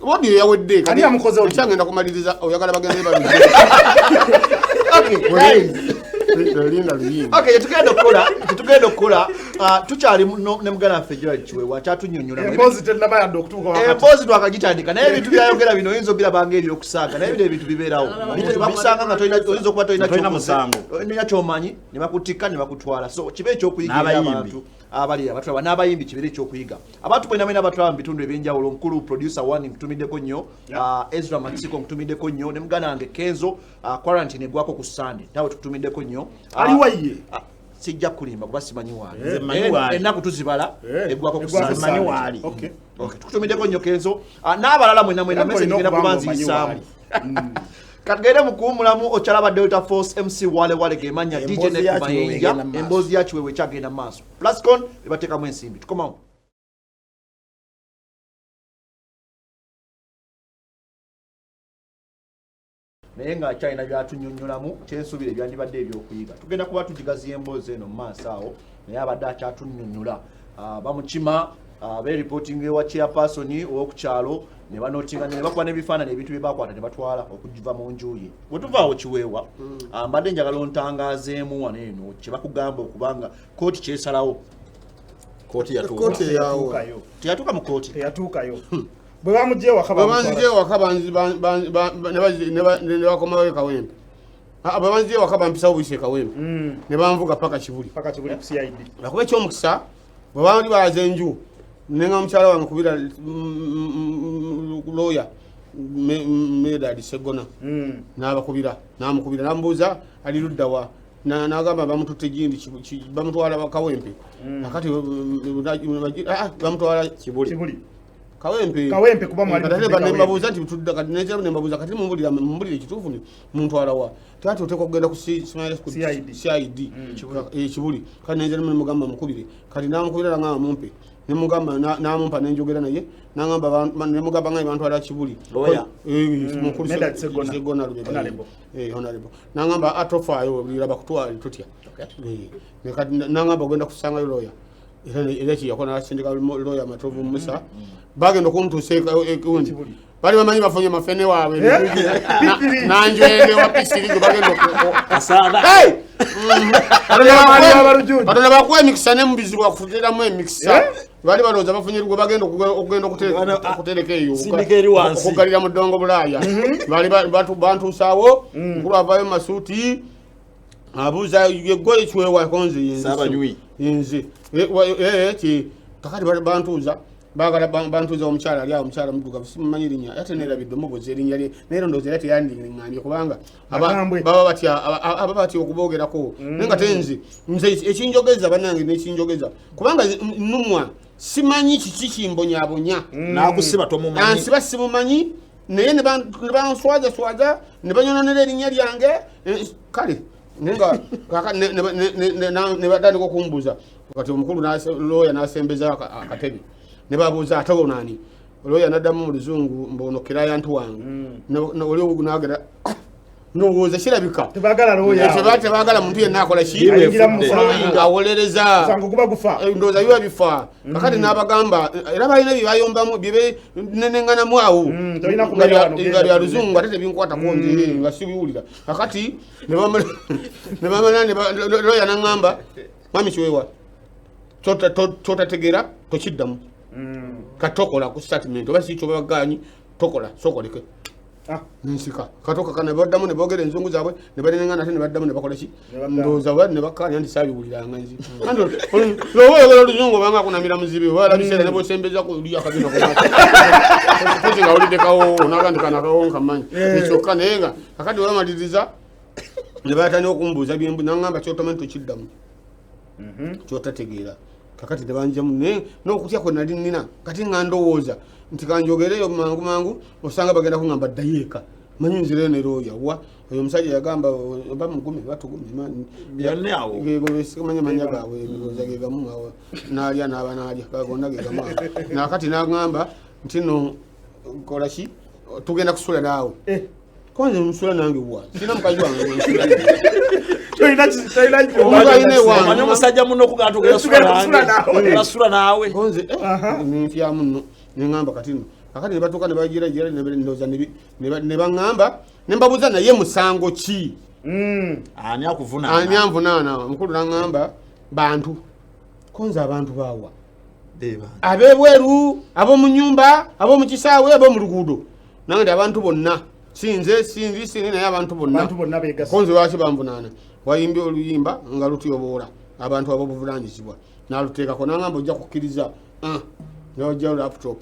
wodi yawedde kali amukoze oli kyangenda kumaliriza oyagala bagende babi okay tugenda okukola tukyali ne mugana ffe Gerald Kiweewa kyatunyonnyola empozi twakagitandika naye ebintu byayogera bino oyinza obirabanga ebyokusaaga naye bino ebintu bibeerawo babisanga nga oyinza okuba tolina musango olina kyomanyi ne bakutikka ne bakutwala so kibe ekyokuyigira abantu abali abatwala n'abayimbi kibeere ekyokuyiga abantu mwena abatwala mu bitundu ebyenjawulo nkulu producer 1 nkutumiddeko nnyo Ezra Matsiko nkutumiddeko nnyo ne mugana wange Kenzo quarantine egwako ku Sunday nawe tukutumiddeko nnyo aliwaye sijja kulimba kuba simanyi waali ennaku tuzibala egwako ku Sunday okay tukutumiddeko nnyo Kenzo n'abalala mwena message ngenda kubanziyisaamu katugende mukuwumulamu okyalaba Delta Force MC wale gemanya DJ Nekumayinja emboozi ya Kiweewa ekyagenda maaso Plascon ebateekamu ensimbi tukomawo naye nga akyalina byatunyonnyolamu kyensuubira ebyandibadde ebyokuyiga tugenda kuba tugigaziya emboozi eno mu maaso awo naye abadde akyatunyonnyola bamukima bereporting ewa chairperson ow'okukyalo ne banotinga ne bakuba n'ebifaananyi ebintu bye bakwata ne batwala okugiva mu nju ye bwe tuvaawo Kiweewa mbadde njagala ontangaazeemu wano eno kye bakugamba okubanga kooti kyesalawo kooti teyatuuka mu kooti teyatuukayo bwe bamugyeewo ne bakomawo Kawempe babanzire waka bampisawo buyise Kawempe ne banvuga paka Kibuli ku CID nakuba ekyomukisa bwe bali baza enju nenga mukyala wange kubira lawyer Medad Segona n'abakubira namukubira nambuuza ali luddawa n'agamba bamututte gindi bamutwala Kawempe akati bamutwala Kibuli Kawempe kuba mwali babuuza nti tutudde kati n'ekirabo ne mbabuuza kati mumbulire ekituufu muntwala wa tati oteeka okugenda ku CID Kibuli kati nenze nemugamba mukubire kati namukubira nga mumpe nemugamba namumpa nenjogera naye nangamba nemugamba nga bantwala Kibuli Medad Segona honorable nangamba atofaayo obulira bakutwali tutya nangamba ogenda kusangayo lawyer era kiyakona sindika lawyer Matovu Musa bagenda okuntuusa ekundi bali bamanyi bafunye mafene waabwe nanjwenge wapisirigo bagenda kasada batonda bakuwa emikisa nemubizibu wakufutiramu emikisa bali balooza bafunye lugo bagenda okugenda okutereka eyo okugalira mu ddongo Bulaaya bali bantuusaawo nkulu avaayo masuuti abuuza yeggwe Kiweewa konze yenze kakati bantuuza bagala bantuza omukyala ali awo omukyala muddugavu simumanyi linnya ate neerabidde mubuuza erinnya lye naye londooza era teyandingambye kubanga aba batya okuboogerako naye nga tenzi nze ekinjogeza bannange nekinjogeza kubanga nnumwa simanyi kiki kimbonyabonya nakusiba tomumanyi ansiba simumanyi naye ne banswaza ne banyononera erinnya lyange kale nenga ne batandika okumbuuza kati omukulu looya n'asembeza akatebe ne babuuza ate onani looya n'addamu mu luzungu mbono kirayantu wange oli obugu n'agera nowooza kirabika tebagala muntu yenna akola ki awolereza ndowooza biba bifa kakati n'abagamba era balina byebayombamu byenenganamu awo nga bya luzungu ate tebinkwatako nze nga sibiwulira kakati ne bamala looya n'aŋŋamba mwami Kiweewa kyotategeera tokiddamu katokola ku statement oba si kyobagaanyi tokola sokoleke nsika katoka kana baddamu ne boogera enzungu zaabwe ne balinengana ate ne baddamu ne bakola ki ndowooza bwe ne bakkaanya nti saabiwuliranga nzi lowo oyogera oluzungu obanga akunamira muzibe wala biseera ne bwosembeza ku lya akabina kozi nga oliddekawo n'agandika nakawo nkamanyi ekyokka naye nga kakati webamaliriza ne batandika okumbuuza byembu naŋŋamba kyotomanyi tokiddamu kyotategeera kakati tebanjamu n'okutya kwe nali nnina kati nga ndowooza nti kanjogereyo mangu osanga bagenda kuŋŋamba ddayo eka manyi nzireyo ne looya wa oyo omusajja yagamba oba mugumi batugumimanyi manya gaabwe ebirowooza gegamu awo naalya naaba naalya gonna gegamu awo nakati n'aŋŋamba nti no kola ki tugenda kusula naawe konze musula nange wa sina mukazi wange omusajja muno okugatugera naawe konze nintyamu nno neŋŋamba kati no kakati ne batuuka ne bagira ndowooza ne baŋŋamba ne mbabuuza naye musango ki ani anvunaana omukulu naŋŋamba bantu konze abantu baawa ab'ebweru ab'omu nnyumba ab'omu kisaawe ab'omu luguudo nange ndi abantu bonna sinzi naye abantu bonna konze lwaki banvunaana wayimbye oluyimba nga lutuyoboola abantu ab'obuvunanyizibwa naluteekako naŋŋamba ojja kukkiriza newajjawo laptop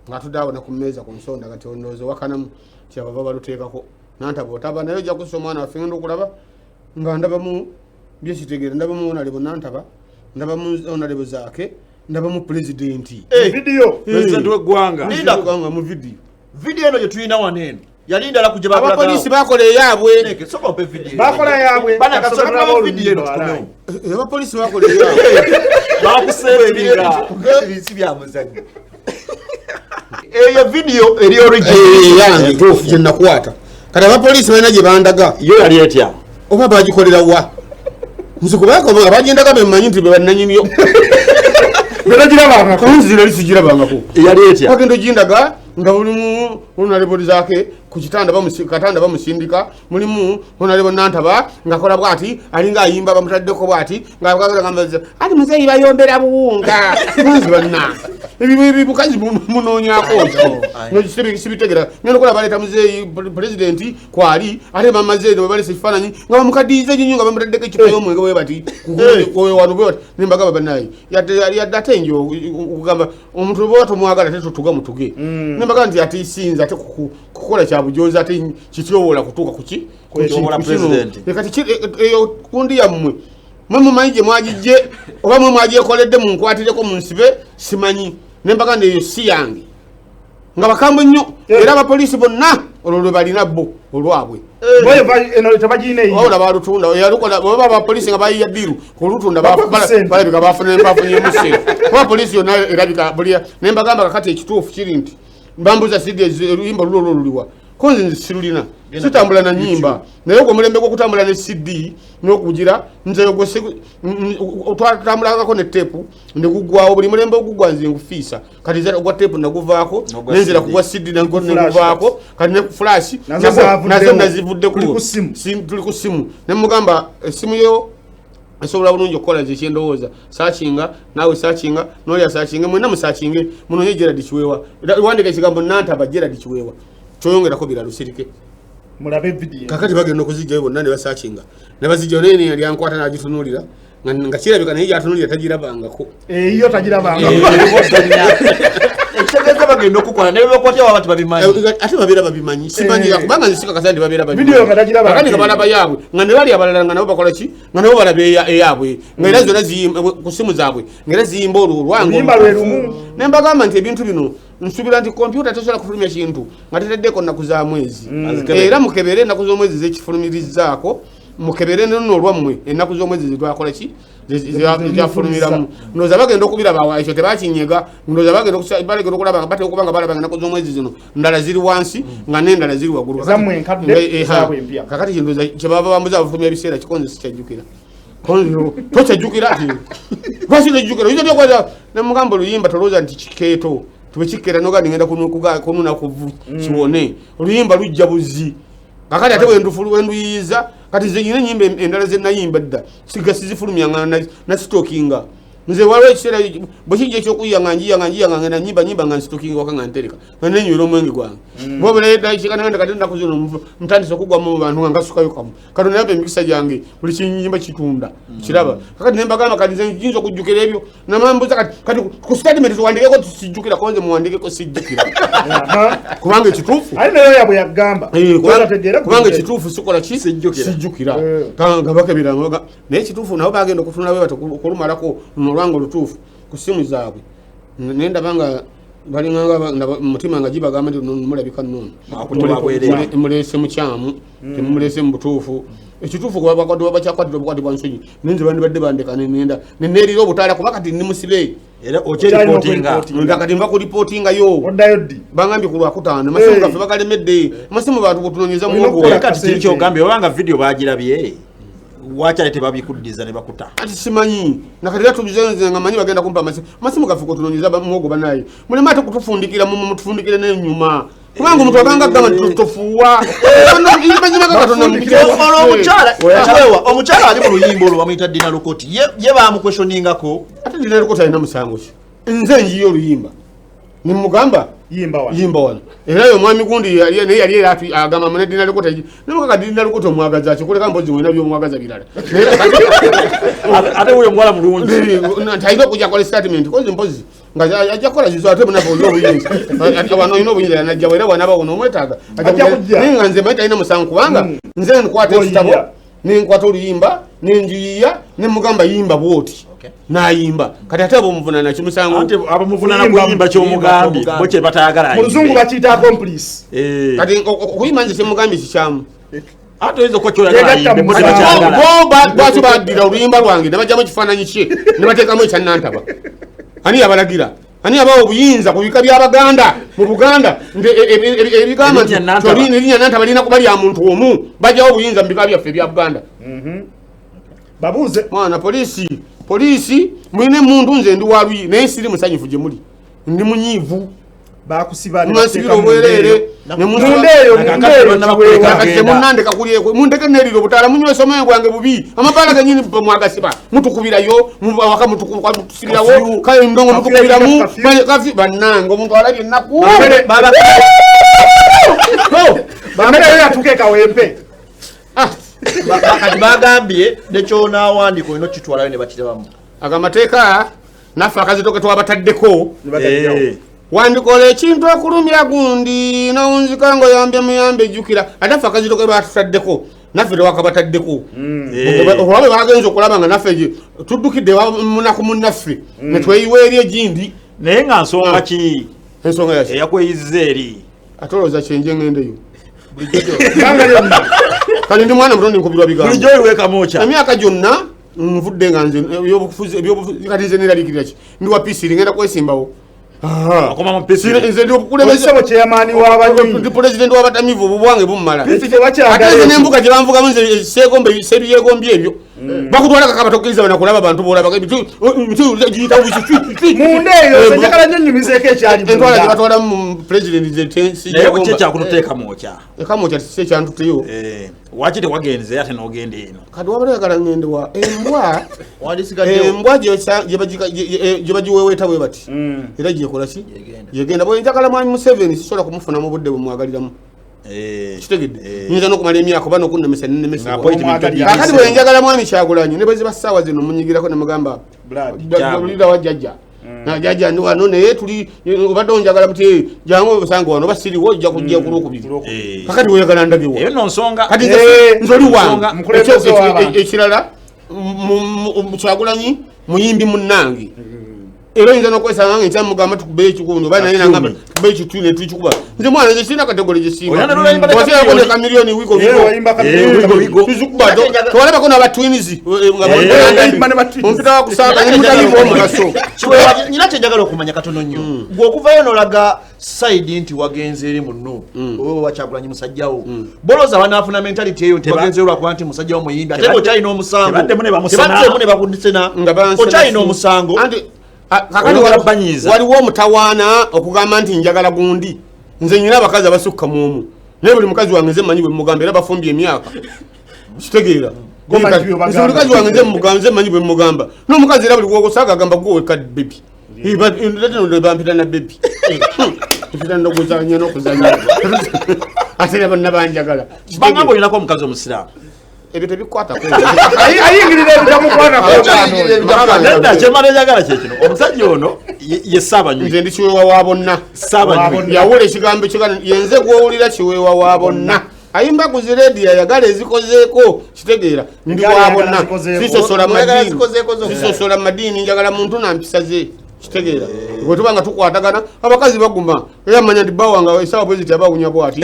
nga tudaawo ku mmeeza ku nsonda kati ondowooza wakanamu kyabava baluteekako nantaba otaba naye ojja kussa omwana waffe ngenda okulaba nga ndabamu byekitegeera ndabamu onalebo nantaba ndabamu onalebo zaake ndabamu pulezidenti pulezidenti w'eggwanga mu vidiyo eno gye tulina waneeno yali ndala kujja abapoliisi bakola eyaabwe abapoliisi bakola eyaabwe bakuseebinga eyo vidiyo eri yange tuufu gye nakwata kati abapoliisi balina gye bandaga yo yali etya oba bagikolera wa nze kubanga abagendaga bemanyi nti bebannanyinyo benagirabangako nzira lisigirabangako yali etya bagenda ogindaga nga mulimu onalebo zaake ku katanda bamusindika mulimu onalebo nantaba ngakola bwati alinga ayimba bamutaddeko bwati ngagambaza ati muzeeyi bayombera buwunga nzi banna ebibukazi munoonyako sibitegera ngenda okola baleeta muzeeyi pulezidenti kwali ate bamazeeyi webalesa ekifaananyi nga bamukadiiza enyonyo nga bamutaddeko ekipa y'omwenge bwe bati wano bwe bati nembagamba bannaye yadde ate njo okugamba omuntu bwe batomwagala ate totuga mutuge nembaga nti ate isinza ate kukola kyabujozi ate kityoboola kutuuka kuki kati eyo kundi yammwe mwe mumanyi gye mwagijje oba mwe mwagyekoledde munkwatireko munsibe simanyi nembaga nti eyo si yange nga bakambwe nnyo era abapoliisi bonna olwo lwe balina bo olwabwe wabula balutunda oba abapoliisi nga bayiya biru kulutunda balabika bafunyemusiro oba poliisi yonna erabika nembagamba kakati ekituufu kiri nti mbambuza sidi oluyimba lulwo luliwa konze nze sirulina sitambula na nyimba naye ogwo omulembe gw'okutambula ne CD n'okugira nze ogwo twatambulangako ne teepu ne gugwawo buli mulembe ogugwa nze ngufiisa kati nze ogwa teepu naguvaako nenzira kugwa CD neguvaako kati ne flash nazo nazivuddeko tuli ku simu ne mugamba esimu yo esobola bulungi okukola nze ekyendowooza saakinga naawe saakinga n'olya saakinge mwenna musaakinge munoonye Gerald Kiweewa wandika ekigambo nantaba Gerald Kiweewa kyoyongerako bira lusirike mulabe video kakati bagenda okuzijjayo bonna ne basaakinga ne bazijjayo naye lyankwata n'agitunuulira nga kirabika naye yatunulira tagirabangako iyo tagirabanga ekitegeeza bagenda okukola naye bakwatya abantu babimanyi ate babeera babimanyi simanyi kubanga nzisika kasandi babeera video nga tagirabanga akati nga balaba yaabwe nga ne bali abalala nga nabo bakola ki nga nabo balaba eyaabwe nga era zonna ku simu zaabwe nga era ziyimba oluyimba lwe lumu ne mbagamba nti ebintu bino nsubira nti kompyuta tesobola kufulumya kintu nga teteddeko nnaku za mwezi era mukebere ennaku z'omwezi zekifulumirizaako mukebere nno olwammwe ennaku z'omwezi zetwakola ki zafulumiramu ndowooza bagenda okubiraba ekyo tebakinyega ndowooza bagenda okulaba bate okubanga balaba ennaku z'omwezi zino ndala ziri wansi nga n'endala ziri waggulu kakati kindowooza kyebaba bambuza bafulumya ebiseera kikonze sikyajjukira tokyajjukira lwaki tojjukira oyinza tyokweza nemugamba oluyimba tolowooza nti kikeeto tubekikera nogandi ngenda kununa kuvu kiwone oluyimba lujja buzi kakati ate wenduyiyiza kati nze nyina enyimba endala zenayimba dda sizifulumya nasitokinga nze waliwo ekiseera bwekijja ekyokuyiyanga njiyanga ngenda nyimba nga nsitokinga waka nga ntereka nga nenywera omwenge gwange bwobulakikanaganda kati ennaku zino ntandisa okugwamu mu bantu nga ngasukayo kamu kati nayaba emikisa gyange buli kinyimba kitunda kiraba kakati nembagamba kati nze nyinza okujjukira ebyo namambuza kati ku statement tuwandikeko sijjukira konze muwandikeko sijjukira kubanga ekituufu ali nayo yabwe yagamba kubanga ekituufu sikola ki sijjukira nga bakebiranga naye ekituufu nabo bagenda okutunda bwe bato okulumalako olwango lutuufu ku simu zaabwe nendabanga balinganga mutima nga gibagamba nti mulabika nnono mulese mukyamu temumulese mu butuufu ekituufu bakyakwatira obukwati bwa nsonyi ninze bandibadde bandeka nenda neneerira obutaala kuba kati ndimusibe era okyeripotinga kati nva kuripootingayo oddayo ddi bangambye ku lwakutaano amasimu gaffe bagalemedde amasimu bantu kutunonyeza kati kiri kyogambye obanga vidiyo bagirabye wakyali tebabikuddiza ne bakuta ati simanyi nakati tubizenze nga manyi bagenda kumpa masimu gaffe kutunonyeza muwogo banaye mulema ate kutufundikira mutufundikire n'enyuma kubanga omuntu abanga gamba tofuuwa omukyala ali mu luyimba olwo bamuyita Dina Lukoti ye bamukwesoningako ate Dina Lukoti alina musango ki nze njiyo oluyimba nimugamba yimba wano era yo mwami gundi naye yali era agamba mune Dina Lukoti nemuka Dina Lukoti omwagaza akikuleka mpozi wena byomwagaza birala ate uyo mwala mulungi ntaina okujja kola statement kozi mpozi nga ajja kola zizo ate bunabo obuyinza wano ino obuyinza yanajja wera wanaba wono omwetaaga nga nze maita ina musango kubanga nze nkwata ekitabo ninkwata oluyimba ninjiyiya nemugamba yimba bwoti nayimba kati ate abomuvunana kimusango abomuvunana kuyimba kyomugambye bo kye batayagala muluzungu bakiyita accomplice kati okuyimba nze kyemugambye kikyamu ate oyinza okukyoyagala bwaki baddira oluyimba lwange ne bajjamu ekifaananyi kye ne bateekamu ekyannantaba ani yabalagira ani abawo obuyinza ku bika by'Abaganda mu Buganda ebigamba nti erinnya nantaba lirina kuba lya muntu omu bajjawo obuyinza mu bika byaffe ebya Buganda babuuze mwana poliisi mulina emundu nze ndi walwi naye siri musanyufu gye muli ndi munyiivu bakusiba mwasibira obwereere munandeka kulyekwe mundeke neriro obutaala munywesa omwoyo gwange bubi amabaala genyini mwagasiba mutukubirayo waka mutusibirawo kale ndongo mutukubiramu bannange omuntu alabye ennaku bamere yatuke kawempe kati bagambye nekyonawandika olina okitwalayo ne bakirabamu agamateeka naffe akazitoke twabataddeko wandikola ekintu okulumya gundi nawunzika ngo yambye muyambe ejjukira ate ffe akazitoke batutaddeko naffe tewakabataddeko olwabe bagenza okulaba nga naffe tuddukidde munaku munnaffe netweyiwa eri egindi naye nga nsonga ki ensonga yaki eyakweyiziza eri ate olowooza kyenje ngendeyo kali ndi mwana mutondi nkubirwa bigambo bulijjo oliwekamu kya emyaka gyonna nvudde nga nze kati nze neraliikirira ki ndi wa pisiri ngenda kwesimbawo akoma mu pisiri nze ndi obukulembeze kyeyamaani w'abanywi ndi pulezidenti w'abatamiivu obubwange bumala ate nze nembuga gye banvugamu nze seeru yeegombye ebyo bakutwala kakaba tokkiriza bana kulaba abantu boolaba giyita munda eyo njagala nnyo nnyumizeeko ekyali entwala gye batwalamu mu pulezidenti naye ku kyekyakututeekamu okya ekamokya si ekyantuteyo waki tewagenze ate n'ogenda eno kati wabala yagala ngende wa embwa gye bagiweweeta bwe bati era gyekola ki yegenda bwe njagala mwami Museveni sisobola kumufuna mu budde bwe mwagaliramu kitegedde nyinza n'okumala emyaka oba n'okunnemesa nennemesa kakati bwe njagala mwami Kyagulanyi ne bwe ziba ssaawa zino munyigirako ne mugamba olida wa jjajja jjajja ndi wano naye tuli obadde onjagala buti jangu osanga wano oba siriwo ojja kujja ku Lwokubiri kakati oyagala ndagewa eyo no nsonga kati nzoli wange ekirala Kyagulanyi muyimbi munnange era oyinza n'okwesanga nga nkyamugamba tukubeyo ekikundi oba naye nagamba tukubeyo ekituli ne tukikuba nze mwana nze sirina kategole gye simbaoseerako ne kamiliyoni wigo tewalabako n'abatwinizi ompita wakusanga nemutalimu omugaso nyina kyenjagala okumanya katono nnyo gwe okuvayo n'olaga saidi nti wagenze eri munno oba Wakyagulanyi musajjawo bolooza banaafuna mentality eyo nti bagenze olwakuba nti musajjawo muyimbi ate okyalina omusango tebaddemu ne bakudisena okyalina omusango kakati waliwo omutawaana okugamba nti njagala gundi nze nyina abakazi abasukka mu omu naye buli mukazi wange nze mmanyi bwe mugamba era bafumbye emyaka kitegeera buli mukazi wange nze mmanyi bwe mugamba n'omukazi era buli gwogosaaga agamba gwe weka bebi bampita na bebi mpita noguzanya n'okuzanya ate era bonna banjagala bangamba olinako omukazi omusiraamu ebyo tebikwata ayingirira nedda kyemala enjagala kyekino omusajja ono ye Ssaabanywi nze ndi Kiweewa wa bonna yawula ekigambo kigana yenze gwowulira Kiweewa wa bonna ayimba ku zirediyo ayagala ezikozeeko kitegeera ndi wa bonna sisosola madiini njagala muntu nampisa ze kitegeera bwe tuba nga tukwatagana abakazi baguma era manya nti bawanga esawa bwe ziti abawunya bwati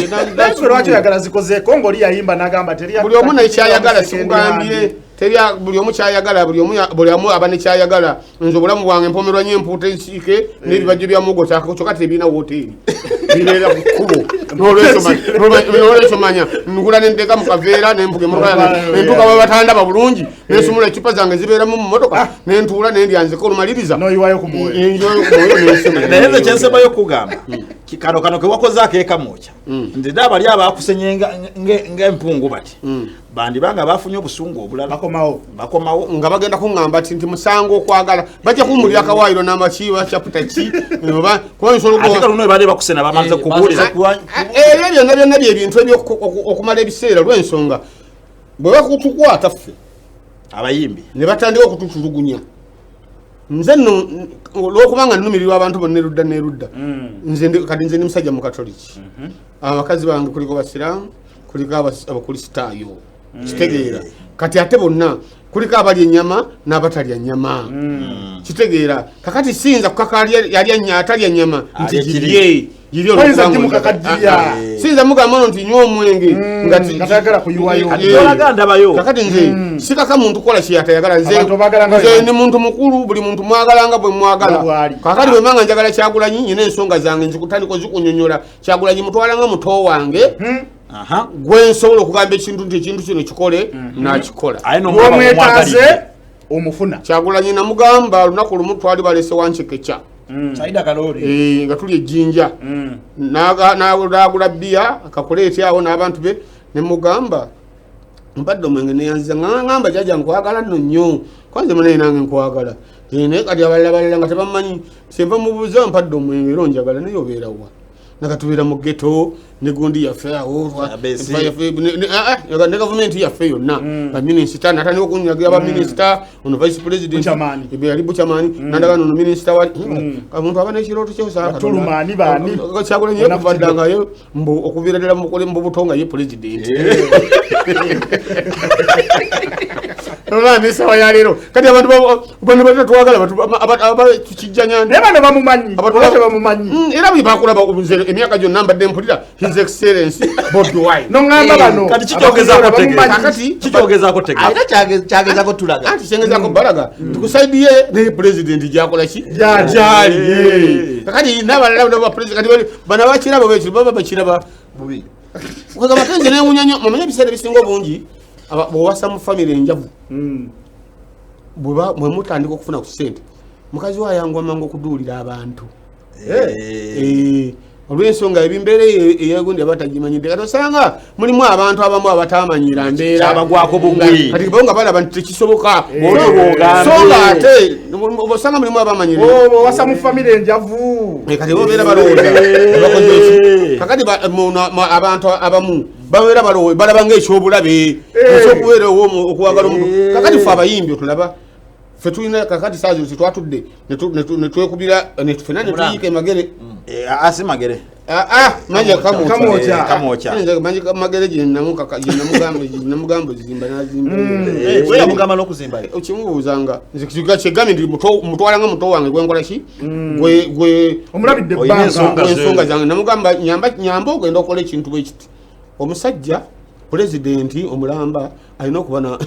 lwaki oyagala zikozeeko ng'oli yayimba n'agamba buli omu nekyayagala sikugambye buli omu kyayagala buli omu aba nekyayagala nze obulamu bwange mpomerwa nyo empuuta ensiike n'ebibajjo bya mugo kyokka tebiina woteeri bibeera ku kkubo n'olwekyo manya ngula nenteeka mu kaveera nempuga nentuuka bwe batandaba bulungi nensumula ecupa zange zibeeramu mu motoka nentuula nendyanzeko olumaliriza n'oyiwayo ku mwoyo naye nze kyensembayo okugamba kano ke wakoze akeekamwokya nti dda bali abakusenye ng'empungu bati bandibanga bafunye obusungu obulala bakomawo nga bagenda kuŋŋamba nti musango okwagala bajja kuwulira akawaayiro n'amakiiba kyaputa ki ate kaluno bali bakusena bamanza kubuuliza ebyo byonna byebintu okumala ebiseera lw'ensonga bwe bakutukwata ffe abayimbi ne batandika okututulugunya nze nno olwokubanga nnumirirwa abantu bonna erudda n'erudda kati nze ndi musajja mu katoliki abakazi bange kuliko basiraamu kuliko abakristaayo kitegeera kati ate bonna kuliko abalya ennyama n'abatalya nnyama kitegeera kakati siyinza kukaka yali atalya nnyama nti girye siyinza mugamba no nti nywa omwenge kakati nze sikaka muntu kola kyeyatayagala nze ni muntu mukulu buli muntu mwagala nga bwe mwagala kakati bwe manga njagala Kyagulanyi nyina ensonga zange nzikutandika zikunyonyola Kyagulanyi mutwala nga muto wange gwe nsobola okugamba ekintu nti ekintu kino kikole nakikola omwetaaze omufuna Kyagulanyi namugamba lunaku lumu twali balese wancekeca nga tuli ejjinja n'agula bbiya akakuleetya awo n'abantu be nemugamba mpadde omwenge neyanziza ngamba jjajja nkwagala nno nnyo kwanze munaye nange nkwagala naye kati abalala nga tebamanyi senva mubuuza mpadde omwenge era onjagala naye obeerawa nakatubeera mu ghetto ne gundi yaffe awo ne gavumenti yaffe yonna baminisita natandika okunyagira baminisita ono vice president yali buchamani nandagano ono minisita wali omuntu aba n'ekirooto kyosakatulumaani baani Kyagulanyi yekuvaddangayo okuviira ddala mu butonga ye president nesawa yaleero kati abantu bano batatwagala tukijjanya naye bano bamumanyi era bwe bakulaba emyaka gyonna mbadde mpulira his excellence Bobi Wine noŋŋamba bano kati kikyogezaako kyagezako tulaga anti kyengezako balaga tukusaidiye naye president gyakola ki gyali kakati n'abalala ba president kati bano abakiraba bekiro baba bakiraba bubi kugamba kenze newunya nnyo mumanye ebiseera ebisinga obungi bwewasa mu famire enjavu bwe mutandika okufuna ku ssente mukazi we ayangwa mangu okuduulira abantu olw'ensonga ebimbeera eyegundi abatagimanyidde kati osanga mulimu abantu abamu abatamanyira mbeera abagwako bugwi kati bo nga balaba nti tekisoboka so ate osanga mulimu abamanyira wasa mu famire enjavu kati bo beera balowooza kakati abantu abamu babeera balowooza balaba ng'ekyobulabe ekyokubeera okuwagala omuntu kakati fe abayimbi otulaba fe tulina kakati saa zino twatudde netwekubira fena netuyiika emagere asi magere manja kamwocha magere gyenamugamba zizimba weyamugamba n'okuzimba okimubuuzanga kyegambye ndi mutwala nga muto wange gwenkola ki omulabidde ensonga zange namugamba nyamba ogenda okukola ekintu bwe kiti omusajja pulezidenti omulamba alina okuba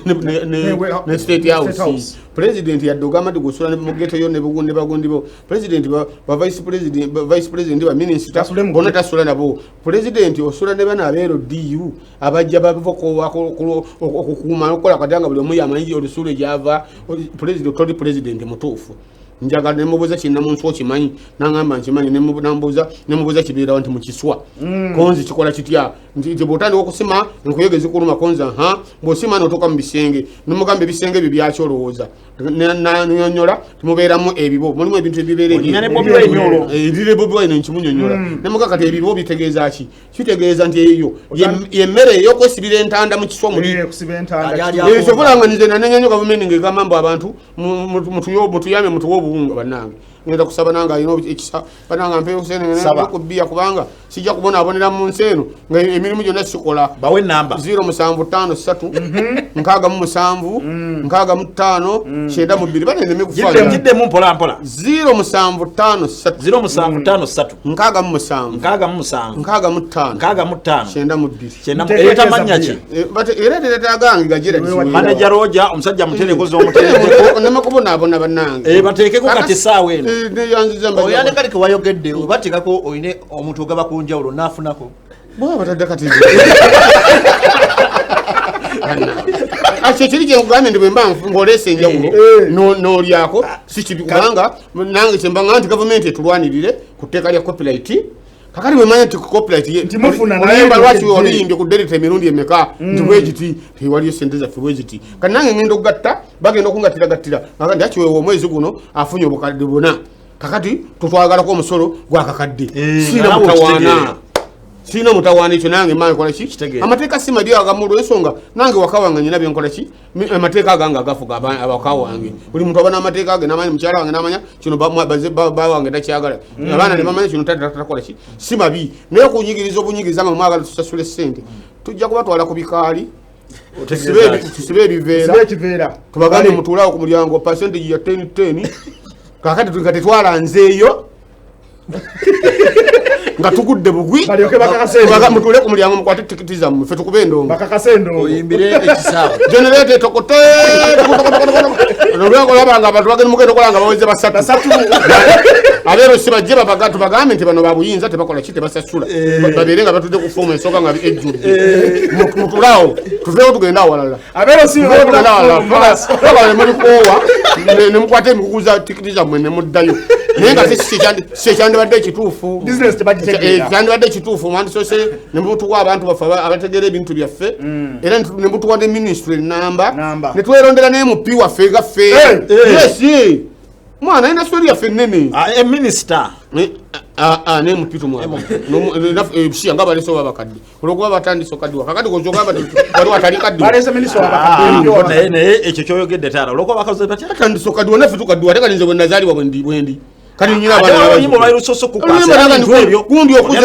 ne state house pulezidenti yadde ogamba nti gosula mu geto yo ne bagundi bo pulezidenti ba vice president ba minisita bona tasula nabo pulezidenti osula ne bana abeero DU abajja bava okukuuma okukola katanga buli omu yamanyi olusula gyava pulezidenti toli pulezidenti mutuufu njagala nemubuuza kinnamunsi okimanyi nangamba nkimanyi nemubuuza kibeerawo nti mukiswa konzi kikola kitya nti bwotandika okusima enkuyege zikuluma konzi bw'osima notuuka mu bisenge nemugamba ebisenge ebyo byakyolowooza nanyonyola timubeeramu ebibo mulimu ebintu ebibeera Bobi Wine nkimunyonyola nemuga kati ebibo bitegeeza ki kitegeeza nti eyo yemmere ey'okwesibira entanda mu kiswa muli ekyovulanga nze nanenyanyo gavumenti ng'egamba mbu abantu mutuyame mutuwe obuwunga bannange ngenda kusaba nange alina ekisa bananga mpeewo kubiya kubanga sijja kubonaabonera mu nsi eno nga emirimu gyonna sikola bawe namba 0753 67 65 92 baneneme kufagiddemu mpola mpola 0753 67 etamanya ki era teretagange gajera manager roja omusajja muterekozi omuterekeko nemakubonaabona bannange bateekeko kati essaawa eno oyandekaleke wayogedde obateekako oyine omuntu ogaba ku njawulo naafunako batadde kati kyekiri kyekugambye ndi bwemba ngaolesa enjawulo n'olyako sikibikubanga nange kyembanga nti gavumenti etulwanirire ku tteeka lya copyright kakati bwemanya nti copyright oluyimba lwaki oluyimbye ku derita emirundi emeka nti bwegiti tewaliyo sente zaffe bwegiti kati nange ngenda okugatta bagenda okungattiraгаttira ndi akiweewa omwezi guno afunye obukadde buna kakati tutwagalako omusolo gwakakadde sina mutawaana ekyo nange mange kola ki amateeka si mali agamu olw'ensonga nange waka wange nyina byenkola ki amateeka agange agafuga abaka wange buli muntu aba n'amateeka age namanya mukyala wange namanya kino ba wange takyagala abaana ne bamanya kino tatakola ki si mabi naye okunyigiriza obunyigiriza nga mwagala tusasule ssente tujja kubatwala ku bikaali tusibe ebiveera tubagambe mutuulawo ku mulyango percentage ya 10 kakati tetwalanzeeyo nga tugudde bugwi mutule ku mulyango mukwate tikiti zammwe fe tukube endongo oyimbire ekisaawa generate tokote olwego labanga abantu bagenda mugenda okolanga baweze basatu abeero sibajje tubagambe nti bano babuyinza tebakola ki tebasasula babeere nga batudde ku foomu ensooka nga ejjudde mutulawo tuveewo tugenda awalala mulikoowa nemukwata emikugu za tikiti zammwe nemuddayo naye nga sekyandibadde ekituufu kyandibadde ekituufu mwandisose nemutuwa abantu baffe abategeera ebintu byaffe era nemutuwa ne ministry namba netwerondera naye mupi waffe gaffe yes mwana ina story yaffe nnene minister naye mupitu mwana ebishiya nga baleese oba bakadde olwokuba batandise okaddiwa kakati kozogamba waliwo atali kaddiwa naye ekyo kyoyogedde taala olwokuba bakaze batya atandise okaddiwa naffe tukaddiwa tekalinze bwe nazaalibwa bwendi kati nyina abayimbo lwairusoso gundi okuze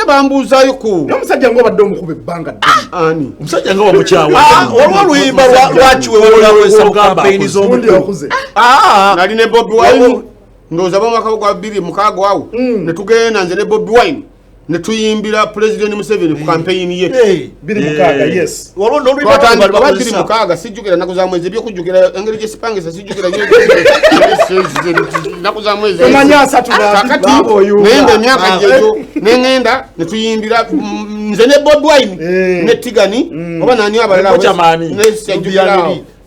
bambuuzayo ku omusajja ng'obadde omukube ebbanga ani omusajja nga wamukyawa olwo oluyimba lwakiweewolawesa mu kampeyini z'omutukuze nali ne Bobi Wine ndowooza bamwaka gwa 2006 awo ne tugenda nze ne Bobi Wine netuyimbira President Museveni ku campaign ye 2006 yes walondo olubiri mukaga sijjukira naku za mwezi byokujjukira engeri gye sipangisa sijjukira naku za mwezi manyasa tubakati nende emyaka gyeyo nengenda netuyimbira nze ne Bobi Wine ne Tigani oba nani abalala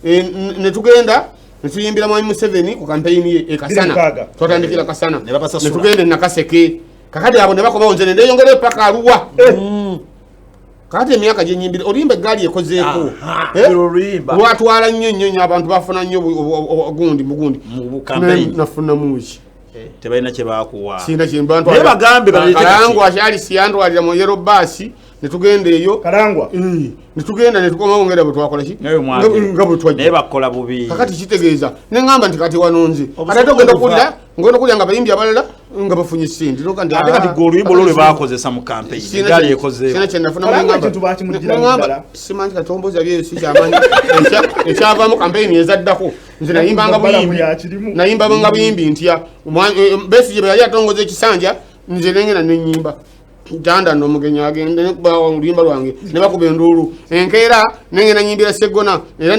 ne netugenda netuyimbira mwami Museveni ku campaign ye ekasana twatandikira kasana netugende nakaseke kakati abo ne bakobawo nze ndeyongere paka aluwa kati emyaka gye nyimbira olimba eggaali ekozeeko lwatwala nnyo abantu bafuna nnyo ogundi nafuna muki tebalina kye bakuwa sina kyembantu kalangwa akyali siyandwalira mu yero basi netugenda eyo kalangwa netugenda netukoma wongera bwe twakola ki nga bwe twajja naye bakola bubi kakati kitegeeza neŋŋamba nti kati wanonze ate togenda kuwulira ngenda okulya nga bayimbi abalala nga bafunye ssente ate kati gwe oluyimba olwo lwe bakozesa mu campaign egaali ekozeeko kyenafuna simanyi kati omboza byeyo si kyamanyi ekyavaamu campaign ezaddako nze nayimbanga buyimbi ntya Besigye bwe yali atongoza ekisanja nze nengenda nenyimba janda n'omugenyi agende nekubawa oluyimba lwange ne bakuba enduulu enkeera nengenda nyimbira Segona era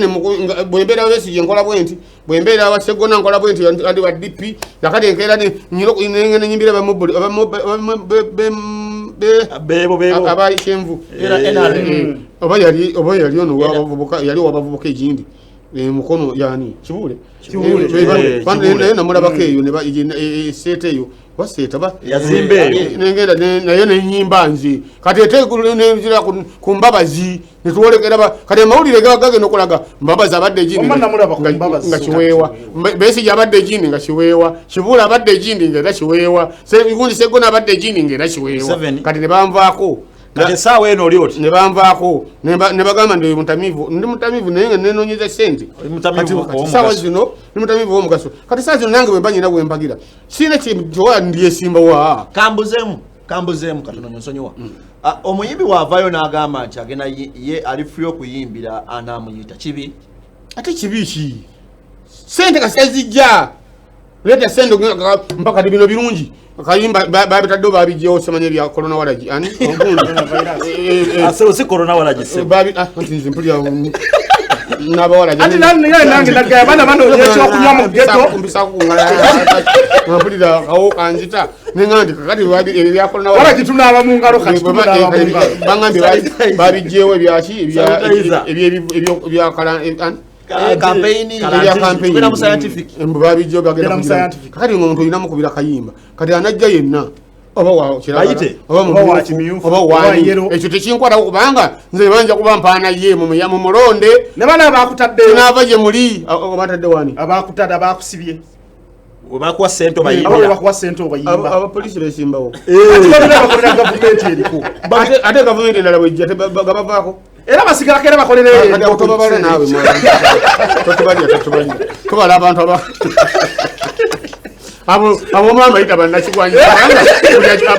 bwembeera Besigye nkola bwenti bwembeera wa Segona nkola bwenti andi wa DP nakati enkeera nengenda nyimbira abayikyenvu oba yali ono yali wabavubuka egindi mukono yani Kibuule naye namulabako eyo seeta eyo waseeta yazimba nengenda naye nenyimba nze kati etegira ku mbabazi netuwolekera kati amawulire gagenda okulaga mbabazi abadde egindi nga Kiweewa Besigye abadde egindi nga Kiweewa Kibuule abadde egindi ngaera Kiweewa gundi Segona abadde egindi ngaera Kiweewa kati nebanvaako kati saawa eno oli oti ne banvaako ne bagamba ndi mutamivu naye nga nenoonyeza ssente saawa zino ndi mutamivu w'omugaso kati saa zino nange bwe mba nyina bwe mpagira sina kyowa ndyesimba wa kambuzeemu katono nyonsonyiwa omuyimbi waavaayo n'agamba nti agenda ye ali free okuyimbira anaamuyita kibi ate kibi ki ssente kasitazijja leeta ssente mpaka ti bino birungi kayimba babitadde babijjewo semanya ebya corona walaji ani si corona walaji nti mpulira n'abawalaji ati nange nagaya bana bano ekyokunywa mu ghetto mpulira kawo kanzita neŋŋandi kakati ebya corona walaji tunaaba mu ngalo kati tunaaba mu ngalo bangambye babijjewo ebyaki ebyakala babijjo bagenda kakati omuntu olina mukubira kayimba kati anajja yenna oba ekyo tekinkwatako kubanga nze banja kuba mpaana ye mu mulonde ne bana abakutadde naava gye muli obatadde wani abakutadde abakusibye webakuwa ssente obayimba abapoliisi besimbawo bakolera gavumenti eriko ate gavumenti endala bwejja gabavaako era basigalako era bakolere naawe tubala abantu abomama yita bannakigwanyi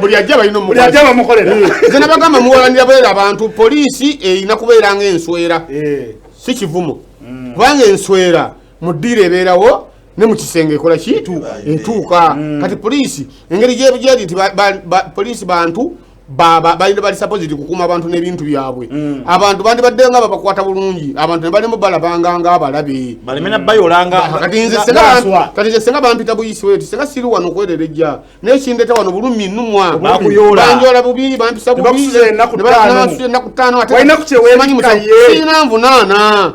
buli ajja balina bamukolera nze nabagamba muwalanira bwera abantu poliisi erina kubeera nga enswera si kivumo kubanga enswera mu ddiiro ebeerawo ne mu kisenge ekola ki etuuka kati poliisi engeri gyeri nti poliisi bantu balina bali supposed kukuuma abantu n'ebintu byabwe abantu bandibadde nga babakwata bulungi abantu ne balimu balabanga nga abalabe balemena bayolanga kati nze senga bampita buyisi wetu senga siri wano okwererejja naye kindeta wano bulumi nnumwa banjola bubiri bampisa bubiri ennaku ttaano sirina nvunaana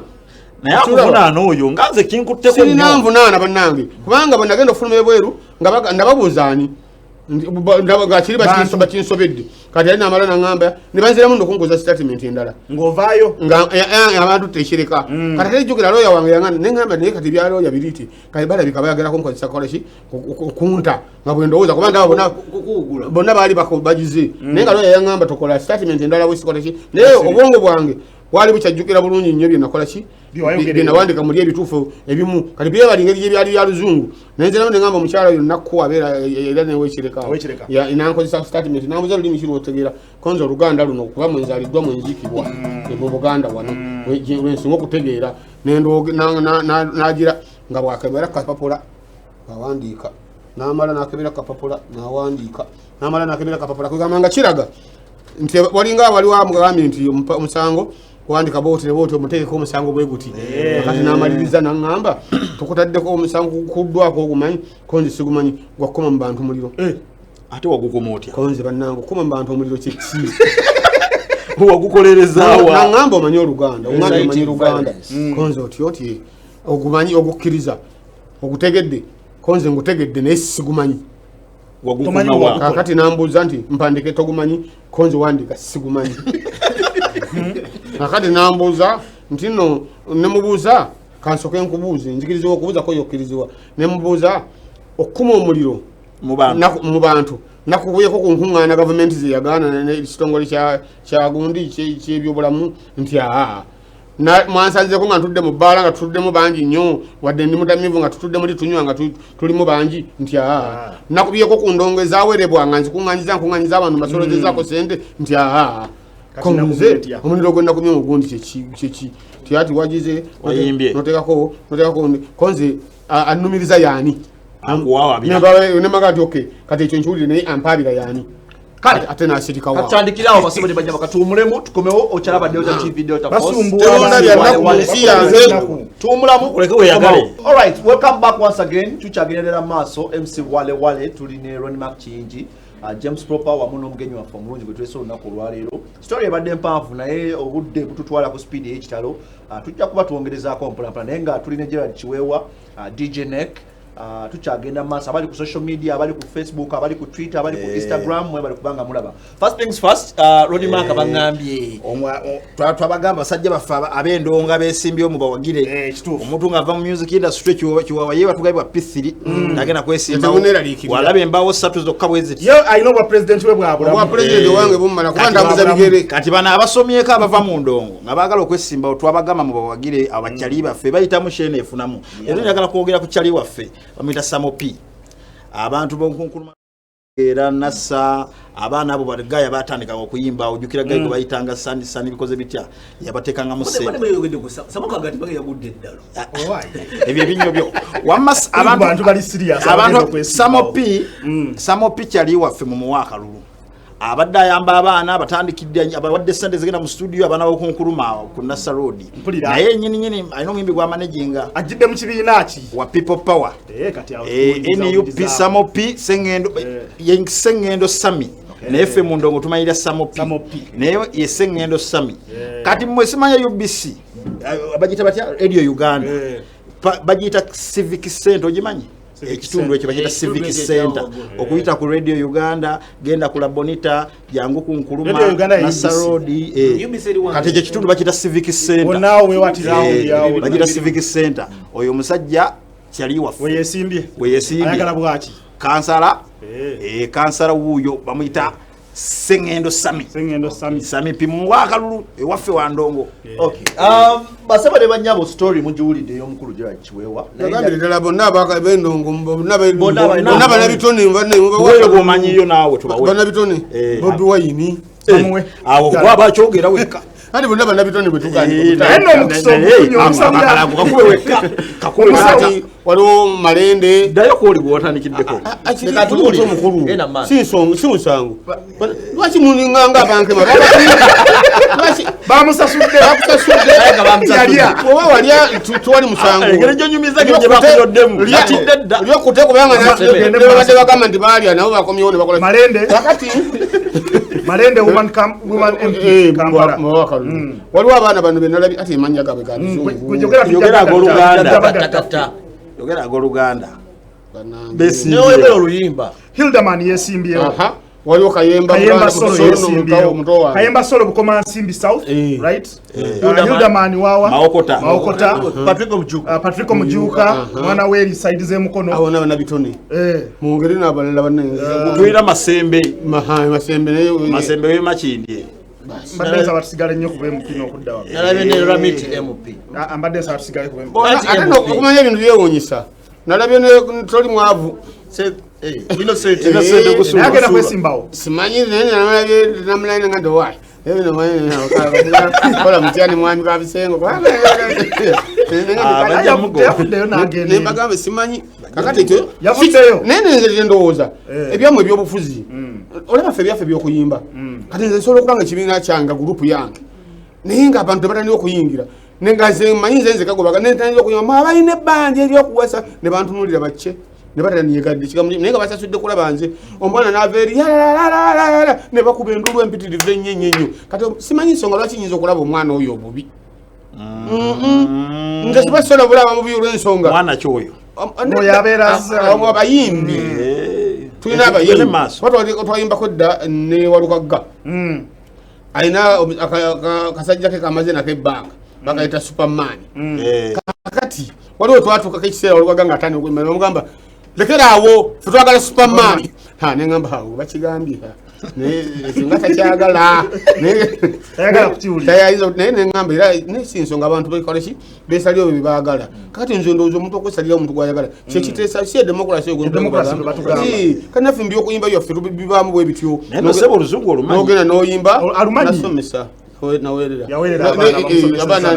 naye akuvunaana oyo nga nze kinkutteko sirina nvunaana bannange kubanga bwe nagenda okufuluma ebweru ndababuuzaani gakiri bakinsobedde kati yali namala naŋŋamba ne banziramu nokunguza statement endala ng'ovaayo abantu tekireka kati ate ejjukira looya wange yaŋŋamba neŋŋamba naye kati bya looya biriti kati balabika bayagerako nkozesa kukola ki kunta nga bwe ndowooza kubanga bonna baali bagize naye nga looya yaŋŋamba tokola statement endala bwesikola ki naye obwongo bwange wali bukyajjukira bulungi nnyo byenakola ki byenawandika muli ebituufu ebimu kati byebali ngeri gyebyali bya luzungu nenziramu neŋŋamba omukyala oyo nakku abeera era newekirekawo nankozesa statement nambuza olulimi kiri otegeera konza oluganda luno kuba mwenzaaliddwa mwenziikibwa mu buganda wano lwensinga okutegeera nagira nga bwakebera kapapula awandiika namala nakebera kapapula nawandiika namala nakebera kapapula kwegamba nga kiraga nti walinga wali wamugambye nti omusango kuwandika booti omuteekeko omusango bwe guti kati namaliriza naŋŋamba tukutaddeko omusango kuddwako ogumanyi konzi sigumanyi gwakukoma mu bantu muliro ate wagukoma otya konzi bannange okukoma mu bantu omuliro kyeki wagukolerezaawa naŋŋamba omanyi oluganda omwana omanyi luganda konzi oti ogumanyi ogukkiriza ogutegedde konze ngutegedde naye sigumanyi kakati nambuuza nti mpandike togumanyi konze wandika sigumanyi kakati nambuuza nti no nemubuuza kansoke nkubuuze nzikirizibwa okubuuza ko yokkirizibwa nemubuuza okukuma omuliro mu bantu nakubuyeko ku nkuŋŋaana gavumenti ze yagaana n'ekitongole kyagundi ky'ebyobulamu nti mwansanzeko nga ntudde mu bbaala nga tutuddemu bangi nnyo wadde ndi mutamivu nga tutudde muli tunywa nga tulimu bangi nti nakubiyeko ku ndongo ezawerebwa nga nkuŋŋanyiza abantu mbasolozezaako sente nti konze omuliro gwe nakumye mugundi kyeki tyati wagize notekako konze annumiriza yaani nemaga nti okay kati ekyo nkiwulire naye Mpagira yaani kale ate nasirika wa katandikirawo basibali bajja bakatuumulemu tukomewo okyalabadde oza TV Delta Force tuumulamu kuleke weyagale. Alright, welcome back once again. Tuchagenderera maaso MC Wale tuli ne Ronnie Machinji James Proper wamu n'omugenyi waffe omulungi gwe twese olunaku olwaleero. Story ebadde mpanvu naye obudde bututwala ku speed y'ekitalo. Tujja kuba tuwongerezaako mpolampola naye nga tuli ne Gerald Kiweewa DJ Neck. Tuchagenda maaso abali ku social media abali ku Facebook abali ku Twitter abali ku Instagram mwe bali kubanga mulaba. First things first, Ronnie Mac abangambye twabagamba basajja baffe ab'endonga beesimbye mu bawagire omuntu ng'ava mu music industry kiwawa ye batugabibwa P3 agenda kwesimba walaba embaawo 3 zokka bweziti ayina obwa president we bwabula president wange bumala kuba ndambuza bigere kati bana abasomyeko abava mu ndongo nga baagala okwesimba twabagamba mu bawagire abakyali baffe bayitamu shene efunamu era njagala kwogera ku kyali waffe bamita Samopi abantu bonkunkuluma era nasa abaana abo baligaya batandika okuyimba ojukira gayi bayitanga sani bikoze bitya yabatekanga muse ebyo binyo byo wamas abantu bali serious abantu Samopi kyali waffe mu mwaka lulu abadde ayamba abaana batandikidde abawadde sente zigenda mu studio abana bokunkuluma ku Nasa Road naye nyini ayino ngimbi gwa managinga ajidde mu kibiina ki wa people power kati NUP Samopi Sengendo Sami naye ffe mu ndongo tumanyira Samopi naye ye Sengendo Sami kati mmwe simanya UBC bagita batya Radio Uganda bagita civic center ogimanyi ekitundu ekyo bakita civic center okuyita ku Radio Uganda genda ku Labonita jangu ku Nkuluma Nasa Road kati ekyo kitundu bakita civic center onawe wati round yawo bakita civic center oyo musajja kyali waffe weyesimbye ayagala bwaki kansala kansala wuyo bamuyita Sengendo Sami pimwaka lulu ewaffe wa ndongo. Okay. Basabale banyabo story mujiwulidde y'omukulu Gerald Kiweewa. Nagambye ddala bonna bakabendongo naba bitone wewe bomanyi yo nawe tubawe. Bonna bitone. Bobi wayini. Awo kwa bakyogera weka. Hadi bonna bana bitone betugani. Eno mukusonga amusabira kuwe weka. Kakulu ati waliwo malende. Dayo ko oli gwotanikiddeko. Akatuli omukulu. Si musango. Lwaki muninganga banke mababa. Lwaki bamusasudde ayega bamusasudde. Owa walya tuwali musango. Engere nyo nyumiza gye bakuyoddemu. Lyatidda. Lyokutte kubanga nabadde bagamba nti balya nabo bakomyewo ne bakola. Malende. Wakati Malende woman MP Kampala. Waliwo abaana bano benalabi ati emanya gabe yogera ag'Oluganda Newe oluyimba Hildaman yesimbyewo waliwo Kayemba Solo bukoma Nsimbi South right Hildaman wawa Maokota Patrick Mujuka mwana weri side ze mukono abona bana bitone mungeri nabalala banne tuira Masembe nayo Makindye mbaddenza batusigale nnyo kuba mupino okudda wa nalabye ne Ramiti MP mbaddenza batusigale kuba okumanya ebintu byewuunyisa nalabye ne toli mwavu innocent agenda kwesimbawo simanyi namulabye nga ndowayi kola mutyani mwami kabisengo nembagambe simanyi kakati ekyo yavuddeyo nene nze ndowooza ebyamwe ebyobufuzi olaba ffe byaffe byokuyimba kati nze nsobola okubanga ekibiina kyange gurupu yange naye nga abantu tebatandika okuyingira nenga nze manyi nze kagobaga netandika okuyimba abalina ebbanja eryokuwasa ne bantunulira bacce ne batanyegadde kigamu naye nga basasudde kulaba nze omwana n'ava eri ne bakuba endulu empitirivu ennyo kati simanyi nsonga lwaki nyinza okulaba omwana oyo obubi nze sibasobola bulaba mu byulu ensonga mwana kyoyo abayimbi tulina abayimbi twayimbako dda ne walukagga alina kasajja ke kamazina kebbanga bakayita superman kakati waliwo twatuukako ekiseera walukagga nga atandika okuyimba nomugamba lekera awo fetwagala superman neŋamba awo bakigambye singa takyagala naye neŋamba era nesinsonga abantu bekoleki besalira ebyo byebaagala kakati nze ndowooza omuntu okwesalira omuntu gwayagala kyekiteesa si edemokrasi kanaffe mubyokuyimba byaffe bibaamu bwe bityo nogenda noyimba nasomesa abaana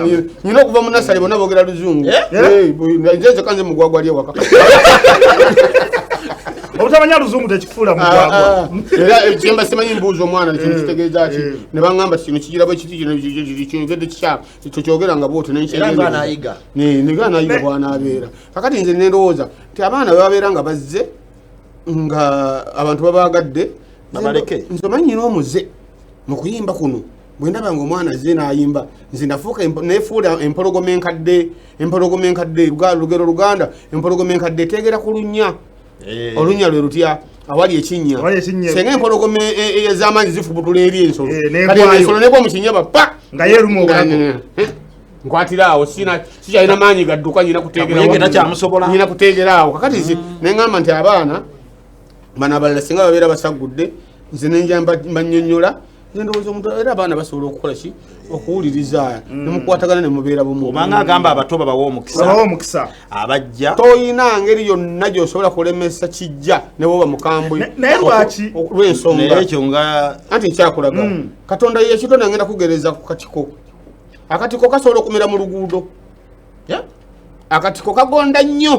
nyina okuva mu nasale bonna boogera luzungu nze kanze mugwagwali ewaka obutamanya luzungu tekifuula mugwagwa era kyemba simanyi mbuuza omwana kitegeeza ki ne baŋŋamba kino kigira bwe kiti kyogedde kikyamu kyogera nga bwotyo nenganayiga bwanaabeera kakati nze nendowooza ti abaana bebabeera nga bazze nga abantu babaagadde nze omanyi nyina omuze mu kuyimba kuno bwendaba nga omwana azze n'ayimba nze nefuula empologoma enkadde lugero Luganda empologoma enkadde eteegera ku lunnya olunya lwe lutya awali ekinnya senga empologoma ez'amaanyi zifubutula eri ensolo ensolo negwa mu kinyaba pa nga yeruma nkwatira awo sikyalina maanyi gadduka nyina kuteegera awo kakati neŋŋamba nti abaana bano abalala singa babeera basagudde nze nenja mbanyonnyola ndowooza omuntu era abaana basobola okukola ki okuwuliriza nemukwatagana nemubeera bumu obanga agamba abato babawa omukisa abajja toyina ngeri yonna gyosobola kulemesa kijja ne bwoba mukambwe naye lwaki lw'ensonga ekyo nga anti nkyakulaga katonda yekitonda ngenda kugereza ku katiko akatiko kasobola okumera mu luguudo akatiko kagonda nnyo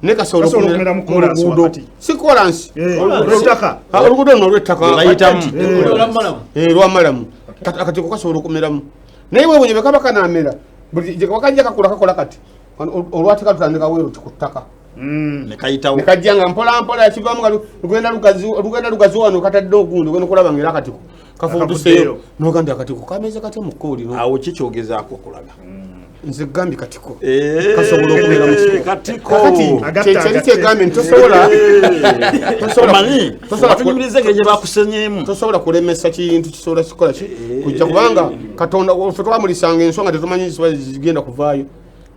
ne kasobola okumera mu luguudo si kolansi oluguudo luno olw'ettaka lwamalamu akatiko kasobola okumeramu naye bwe bwe kaba kanamera gye wakajja kakola kati olwatika tutandika weeruti ku ttaka nekajja nga mpolampola yakivaamu nga lugenda lugazi wano katadde ogundi ogenda okulaba nga era akatiko kafuutuseeyo nogambye akatiko kameze katya mu kkooli awo kikyogezaako okulaga nze gambye katiko kasobola okumera mu katiko kyali kyegambye tosobola kulemesa kintu kisobola kikola ki kujja kubanga katonda ffe twamulisanga ensonga tetumanyi ziba zigenda kuvaayo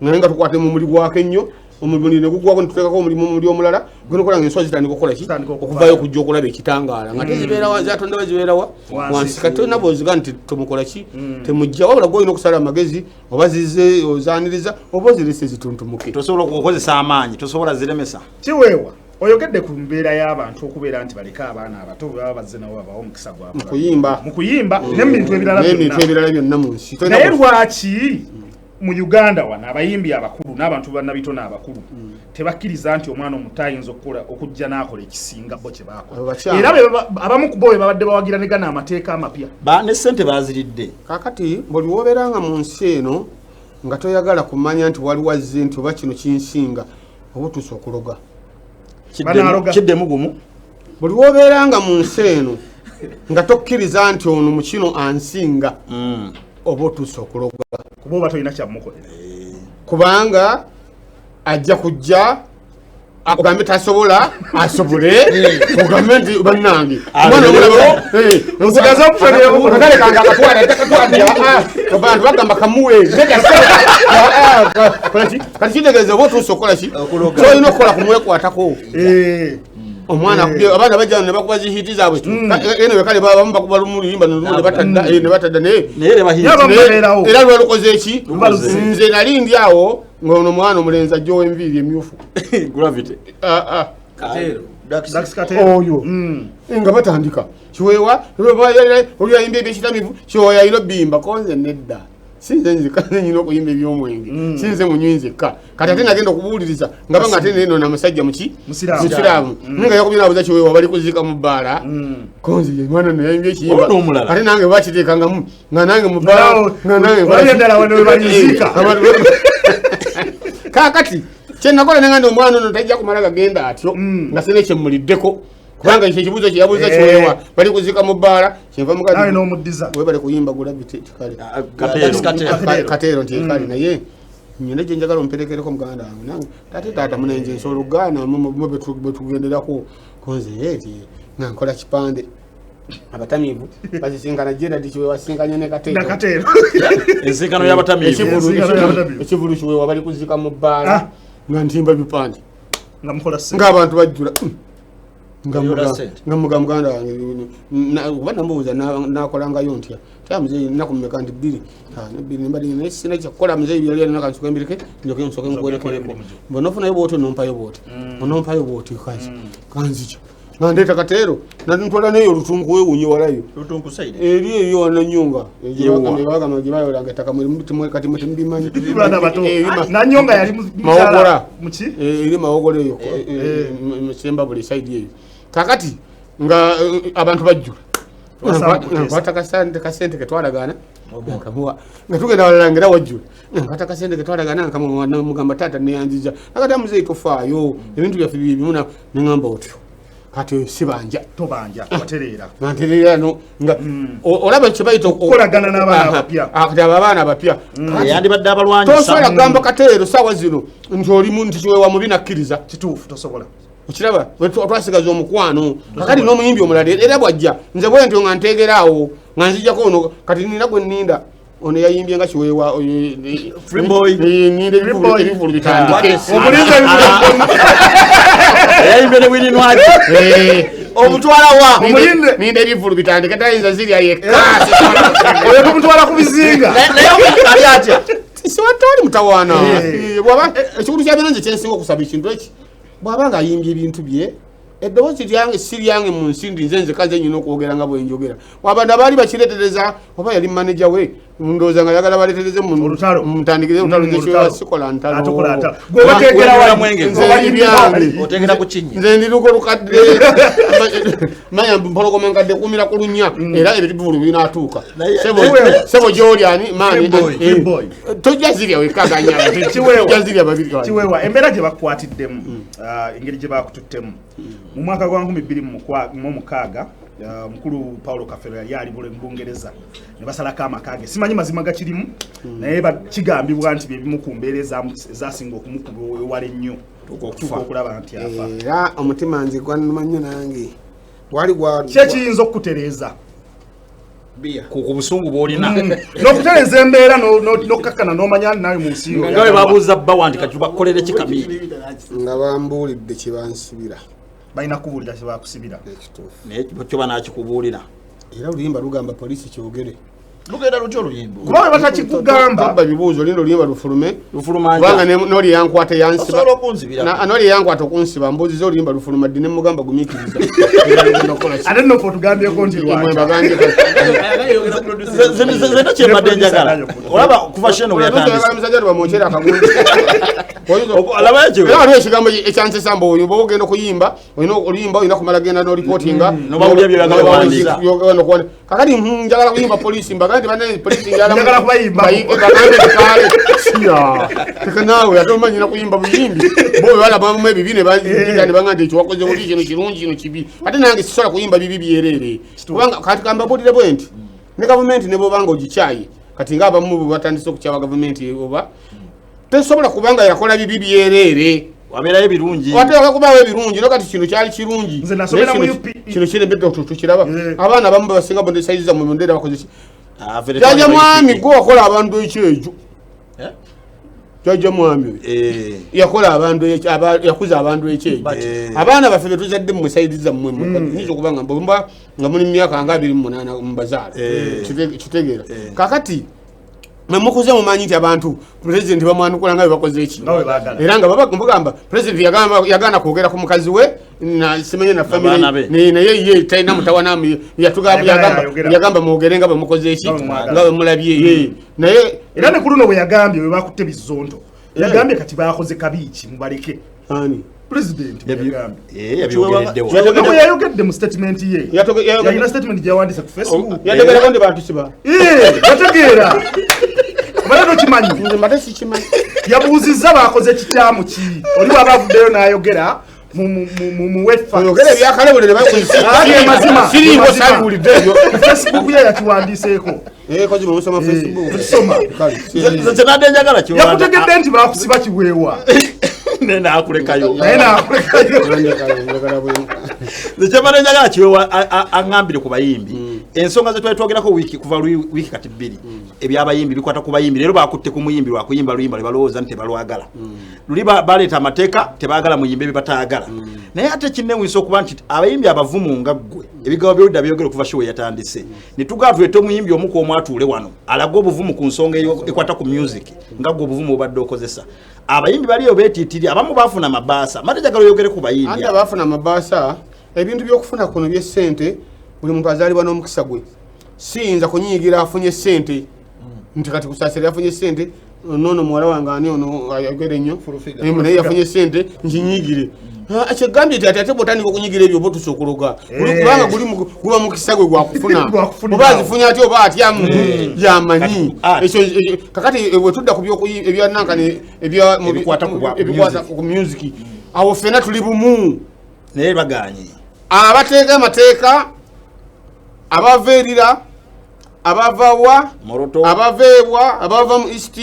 naye nga tukwate mu muli gwako ennyo omubiri ne gugwako netuteekako omuli omulala genda okola nga ensonga zitandika okukola ki okuvaayo okujja okulaba ekitangaala nga tezibeerawa zatonda zibeerawa wansi kati tolina bwoziga nti tomukola ki temujja wabula gwolina okusala amagezi oba zize ozaniriza oba ozirese zituntumuke tosobola okukozesa amaanyi tosobola ziremesa Kiweewa oyogedde ku mbeera y'abantu okubeera nti baleke abaana abato baba bazze nabo babawo omukisa gwabwe mu kuyimba n'ebintu ebirala byonna mu nsi naye lwaki mu Uganda wana abayimbi abakulu n'abantu bannabito n'abakulu tebakkiriza nti omwana omuto ayinza okujja n'akola ekisinga bo kye baakola era abamu ku bo babadde bawagira ne gana amateeka amapya ne ssente baziridde kakati buli wobeeranga mu nsi eno nga toyagala kumanya nti wali wazze nti oba kino kinsinga oba otuusa okuloga kiddemu gumu buli wobeeranga mu nsi eno nga tokkiriza nti ono mu kino ansinga oba otuusa okuloga kuba oba tolina kyamukolera kubanga ajja kujja ogambe tasobola asobole ogambe nti bannange abantu bagamba kamuwe kati kitegeeza oba otuusa okukola ki kyolina okukola kumwekwatako omwana abaana bajja ne bakuba zihiti zaabwe eno bekale babamu bakuba lumuluyimba ne batadda era lwalukoze eki nze nali ndi awo ng'ono omwana omulenzi ajja ow'enviiri emyufu oyo nga batandika Kiweewa oli ayimba ebyekitamivu Kiweewa yayiro bimba konze nedda sinze nzika nyina okuyimba ebyomwenge sinze munywi nzekka kati ate nagenda okubuuliriza nga banga ate neno namusajja musiraamu nga yakubinabuza Kiweewa bali kuzika mu bbaala konzi mwana nayimbye ekiyimba ate nange bakiteekangamu nga nange mu bbaala kakati kyenakola nengandi omwana ono tajja kumala gagenda atyo nga sine kyemuliddeko kubanga ekyo ekibuuzo kyeyabuuza Kiweewa bali kuzika mu bbaala kyenva nawe n'omuddiza we bali kuyimba gulabi tikale Kateero nti ekali naye nyine gye njagala omperekereko muganda wange nange taata munenje nsolo gaana betugenderako konze eti nankola kipande abatamiivu bazisinkana Gerald Kiweewa asinkanye ne Kateero ensinkano y'abatamiivu ekivulu Kiweewa bali kuzika mu bbaala nga ntimba bipande ng'abantu bajjula nga muganda wange oba namubuuza nakolangayo ntya tamuzeeyi nnaku mmeka nti bbiri mbali naye sina kyakukola muzeeyi byali nakansuka embirike njoke nsoke nkwerekereko bonofunayo bwoti onompayo bwoti kanzikyo ngandeeta Kateero nantwala neyo olutunku wewunye walayo eri eyo wananyonga ebagamba gye bayolanga ettaka kati mutembimanyi nanyonga yali mawogola eri mawogola eyo musemba buli saidi eyo kakati nga abantu bajjula nkwata kasente ketwalagana nkamuwa nga tugenda walalangira wajjula nkwata kasente ketwalagana nkamugamba taata neyanziza nakati amuzeeyi tofaayo ebintu byaffe bibimuna neŋamba otyo kati sibanja tobanja waterera nanterera no nga olaba kibayita okukolagana n'abaana abapya akati abaana abapya yandibadde abalwanyi tosobola kugamba Kateero sawa zino nti oli muntu Kiweewa mubi nakkiriza kituufu tosobola okiraba twasigaza omukwano kakati n'omuyimbi omulala era bwajja nze bwe ntyo nga ntegeraawo nga nzijjako ono kati nina gwe nninda ono yayimbye nga Kiweewa ebivulu bitandike yayimbye ne wirinwaki omutwala wa ninda ebivulu bitandike tayinza zirya yekka oyo tumutwala ku bizinga naye ali atya siwatali mutawaana bwaba ekikulu kyabeera nze kyensinga okusaba ekintu eki bw'aba ng'ayimbye ebintu bye eddoboozi lyange si lyange mu nsindi nze kaze nyina okwogera nga bwe njogera wabanda baali bakireetereza oba yali maneja we ndowooza nga yagala baleetereze mutandikire olutalo Kiweewa sikola ntalo nze ndiruko lukadde manya mpologoma nkadde kumira ku lunnya era ebivulu binaatuuka sebo gy'oli ani maani tojja zirya wekaganya tojja zirya babiri Kiweewa embeera gye bakukwatiddemu engeri gye bakututtemu mu mwaka gwa 2016 mukulu Paulo Kafero yali ali mu Bungereza ne basalako amakage simanyi mazima gakirimu naye bakigambibwa nti byebimu ku mbeera zasinga okumukuba ewala ennyo okulaba nti afa era omutima nze gwanumanya nange gwali gwa kyekiyinza okukutereeza ku busungu bw'olina n'okutereeza embeera n'okkakana n'omanya nawe mu nsi yo nga bwe babuuza bbawa nti kati bakolere kikamiiri nga bambuulidde kye bansibira balina kubuulira kye bakusibira naye kyo banaakikubuulira era oluyimba lugamba poliisi kyogere lugenda lutyo oluyimba kuba bwe batakikugamba bibuuzo lino oluyimba lufulume lufulumanja kubanga noli yankwata yansiba osobola okunzibira noli yankwata okunsiba mbuuziza oluyimba lufuluma ddi ne mugamba gumiikiriza ate nno otugambyeko nti zena kyembadde njagala olaba kuva sheno musajja tubamwokyera akagundi alaba ekyo era waliwo ekigambo ekyansesa mbu oba ogenda okuyimba oluyimba olina kumala genda n'olipootinga nobawulya byebagala bawandiza kakati njagala kuyimba polisi mbaga nti bane polisi njagala kubayimba teka naawe ate omanyina kuyimba buyimbi bo balabamu ebibi ne banga nti ekyowakoze buli kino kirungi kino kibi ate nange sisobola kuyimba bibi byerere kubanga kati kambabulire bwe nti ne gavumenti ne bobanga ogikyaye kati ngaabamu batandise okukyawa gavumenti oba tesobola kubanga yakola bibi byerere wabeerayo ebirungi wateeka kubaawo ebirungi no kati kino kyali kirungi kino kirembedde tukiraba abaana abamu babasinga bondesayiziza mu ndeera bakoze jajja mwami gwe wakola abantu ekyejo jajja mwami yakola abantu yakuza abantu ekyejo abaana baffe betuzadde mwesayiziza mmwe nyinza okubanga mbomba nga muli myaka nga 28 mu bazaala kitegeera kakati memukuze mumanyi nti abantu president bamwanukula nga bebakoze eki era nga bagamba president yagana kwogera ku mukazi we simenye na family naye ye talina mutawana yagamba mwogere nga bemukoze eki nga bemulabye naye era ne kuluno bwe yagambye bwe bakutte bizonto yagambye kati bakoze kabiiki mubaleke ani president yayogedde mu statement ye yalina statement gyawandisa ku Facebook yategerako ndi bantu kiba yategeera Mara kimanyi mbate sikimanyi yabuuzizza bakoze kitaamu ki oli wabavuddeyo n'ayogera mu wefa oyogere byakalabulire mazima siriwo sabulidde ebyo Facebook ye yatuwandiseeko kozi musoma Facebook soma zenade njagala kiwa yakutegedde nti bakusiba Kiweewa nena akulekayo nena njagala Kiweewa angambire ku bayimbi ensonga ze twetwogerako kuva wiki kati 2 ebyabayimbi bikwata ku bayimbi lero bakutte ku muyimbi lwa kuyimba luyimba balowooza nti balwagala luli baleeta amateeka tebaagala muyimbe bibataagala naye ate kinnewinsa okuba nti abayimbi abavumu nga ggwe ebigambo byoludda byogere kuva show yatandise ne tugaa tulete omuyimbi omu ku omwatuule wano alaga obuvumu ku nsonga ekwata ku music nga ggwe obuvumu obadde okozesa abayimbi baliyo beetiitiri abamu baafuna amabaasa mate jagala oyogere ku bayimbi ate abaafuna amabaasa ebintu by'okufuna kuno by'essente buli muntu azaalibwa n'omukisa gwe siyinza kunyiyigira afunye ssente nti kati kusaasira yafunye ssente nono muwala wange ani ono ayogere nnyo naye yafunye ssente nkinyigire kyegambye nti ate bwotandika okunyigira ebyo oba tusookologa kubanga guba mukisa gwe gwakufuna oba azifunye atya oba atyamu yamanyi ekyo kakati bwetudda ku ebyanankani ebikwata ku music awo ffena tuli bumu naye baganye abateeka amateeka abaveerira abavawa abaveebwa abava mu east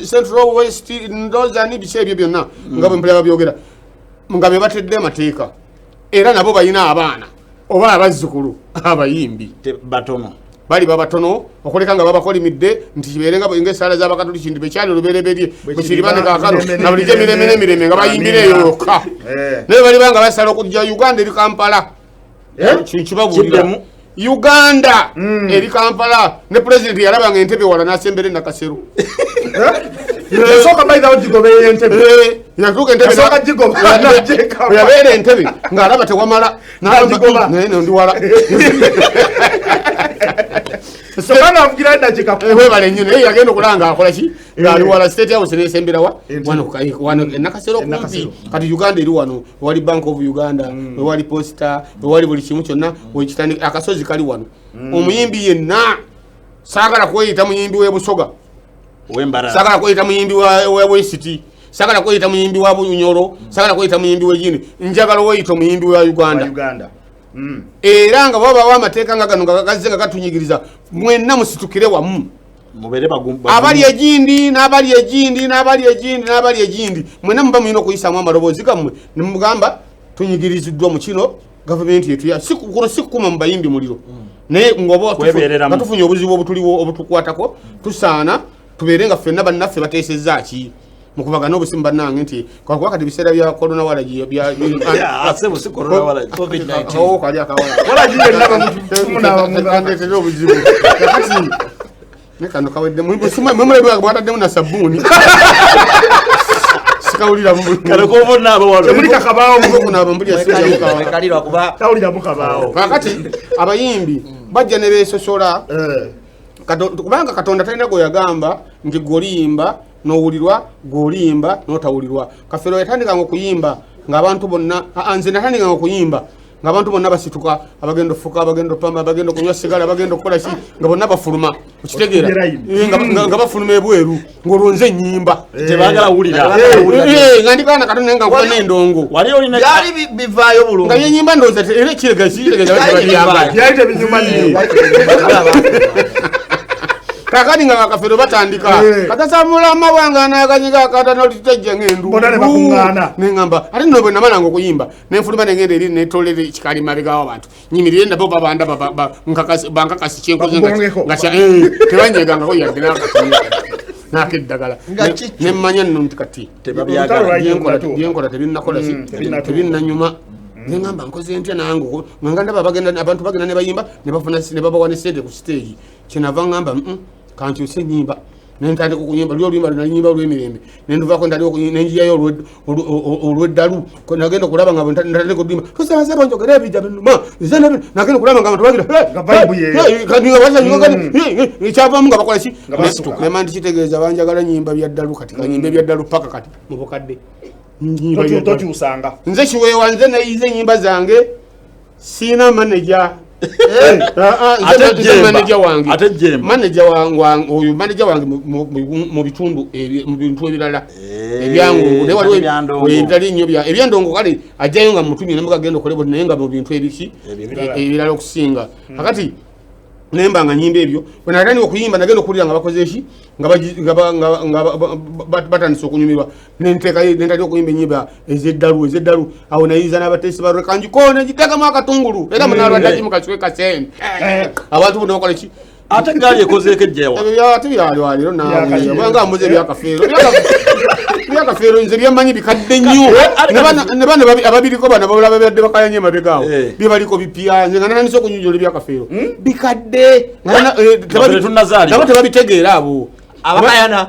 central west ndozani biki ebyo byonna nga bwe mpulira babyogera nga be batedde amateeka era nabo balina abaana oba abazzukulu abayimbi batono bali babatono okuleka nga babakolimidde nti kibeerenga ng'essaala z'abakatoliki nti bekyali olubereberye bwekiribane kaakano na bulijjo emirembe n'emirembe nga bayimbira eyo yokka naye bali banga basala okujja Uganda eri Kampala kibabuulira Uganda eri Kampala ne president yalabanga entebe wala n'asembere nakasero soka baida ojigobe entebe yakuka entebe soka jigoba yabere entebe ng'alaba tewamala n'ajigoba ndi wala Sokana avugira ndachika ewe bale nnyo naye yagenda okulanga akola ki ng'ali wala state house n'esembera wano nakasero kumpi kati Uganda eri wano wali Bank of Uganda wali Posta wali buli kimu kyonna wekitandika akasozi kali wano omuyimbi yenna saagala kweyita muyimbi w'ebusoga saagala kweyita muyimbi w'West saagala kweyita muyimbi wa Bunyoro saagala kweyita muyimbi w'egini njagala weyita omuyimbi wa Uganda era nga baba w'amateeka nga gano nga gazze nga gatunyigiriza mwenna musitukire wamu abali egindi n'abali egindi n'abali egindi n'abali egindi mwenna muba mulina okuyisaamu amaloboozi gammwe ne mugamba tunyigiriziddwa mu kino gavumenti yetu kuno si kukuma mu bayimbi muliro naye nga tufunye obuzibu obutuliwo obutukwatako tusaana tubeere nga ffenna bannaffe bateesezza ki mukubagana obusimu bannange nti kwakuba kati biseera bya corona walaji kali obuzibu kakati nekano kawedde mwataddemu na sabbuuni sikawulira kakati abayimbi bajja ne beesosola kubanga Katonda talina gwe yagamba nti golimba n'owulirwa golimba n'otawulirwa kafero yatandikanga okuyimba ng'abantu bonna nze natandikanga okuyimba ng'abantu bonna basituka abagenda ofuka abagenda opamba abagenda okunywa sigala abagenda okukola ki nga bonna bafuluma okitegeera nga bafuluma ebweru ng'olwo nze ennyimba tebagala wulira nga ndikaana Katonda naye nga nkuba n'endongo yali bivaayo bulungi nga byennyimba ndowooza era yali tebinyuma kakati nga bakafero batandika katasamula amawanga anaganyiga akatana olitejja ng'endu neŋŋamba ate nno bwe namalanga okuyimba nenfuluma negenda eri netolere ekikali mabegaawo abantu nyimirire nabo babanda bankakasi kyenkoze nga tebanyegangako yadde nakeddagala nemmanya nno nti kati byenkola tebinnakola tebinnanyuma neŋŋamba nkoze ntya nange nga ndaba abantu bagenda ne bayimba ne babawa ne sente ku stage kyenava ŋŋamba kankyuse ennyimba nentandika okuyimba luli oluyimba nalyimba olw'emirembe nenduvako nenjiyayo olw'eddalu nagenda okulaba nga natandika oluyimba tusabasaba njogera ebijja binuma nagenda okulaba nga abantu bagira ekyavamu nga bakola ki nema ndikitegeeza banjagala nyimba byaddalu kati kanyimba ebyaddalu paka kati mu bukadde tokyusanga nze Kiweewa nze nayize ennyimba zange siina maneja manager wange oyo manager wange mu bitundu ebintu ebirala ebyangu ne waliwo ebitali nnyo ebyandongo kale ajjayo nga mutumye ne mugagenda okolebo naye nga mu bintu ebiki ebirala okusinga kakati nemba nga nyimba ebyo bwenatandika okuyimba nagenda okuwulira nga bakoze eki nga batandise okunyumirwa nentandika okuyimba enyimba ezeddalu awo nayiza n'abateesi balwe kanjikone giteekamu akatungulu era munalwaddakimu kakikwe kasente abantu bonna bakola ki ate gaali ekozeeko ejjawa ate byalwaliro nanga mbuze ebyakafeero nze byamanyi bikadde nnyo ne bano ababiriko bano babula babadde bakayanye emabegaawo bibaliko bipya nze nga nananisa okunyonyola ebyakafeero bikadde nabo tebabitegeera abo abakayana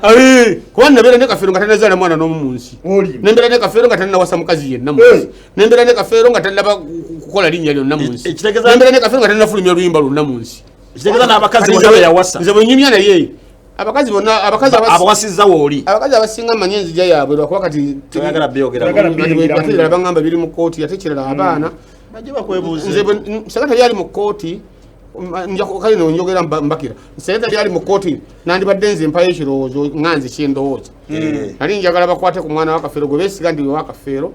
kuba nabeera ne kafeero nga tanazaala mwana n'omu mu nsi nembeera ne kafeero nga tanawasa mukazi yenna mu nsi nembeera ne kafeero nga tanaba kukola linnya lyonna mu nsi nembeera ne kafeero nga tanafulumya oluyimba lwonna mu nsi kitegeza n'abakazi bonna beyawasa nze bwe nyumya naye abakazi bonna abawasizza wooli abakazi abasinga manyi enzija yaabwe lwakuba kati toyagala byogera bateera bagamba biri mu kooti ate kirala abaana bajje bakwebuuze nze sekata byali mu kooti kale nonjogera mbakira sekata byali mu kooti nandibadde nze empayo ekirowoozo nga nze kyendowooza nali njagala bakwate ku mwana wakafeero gwe beesiga ndi wakafeero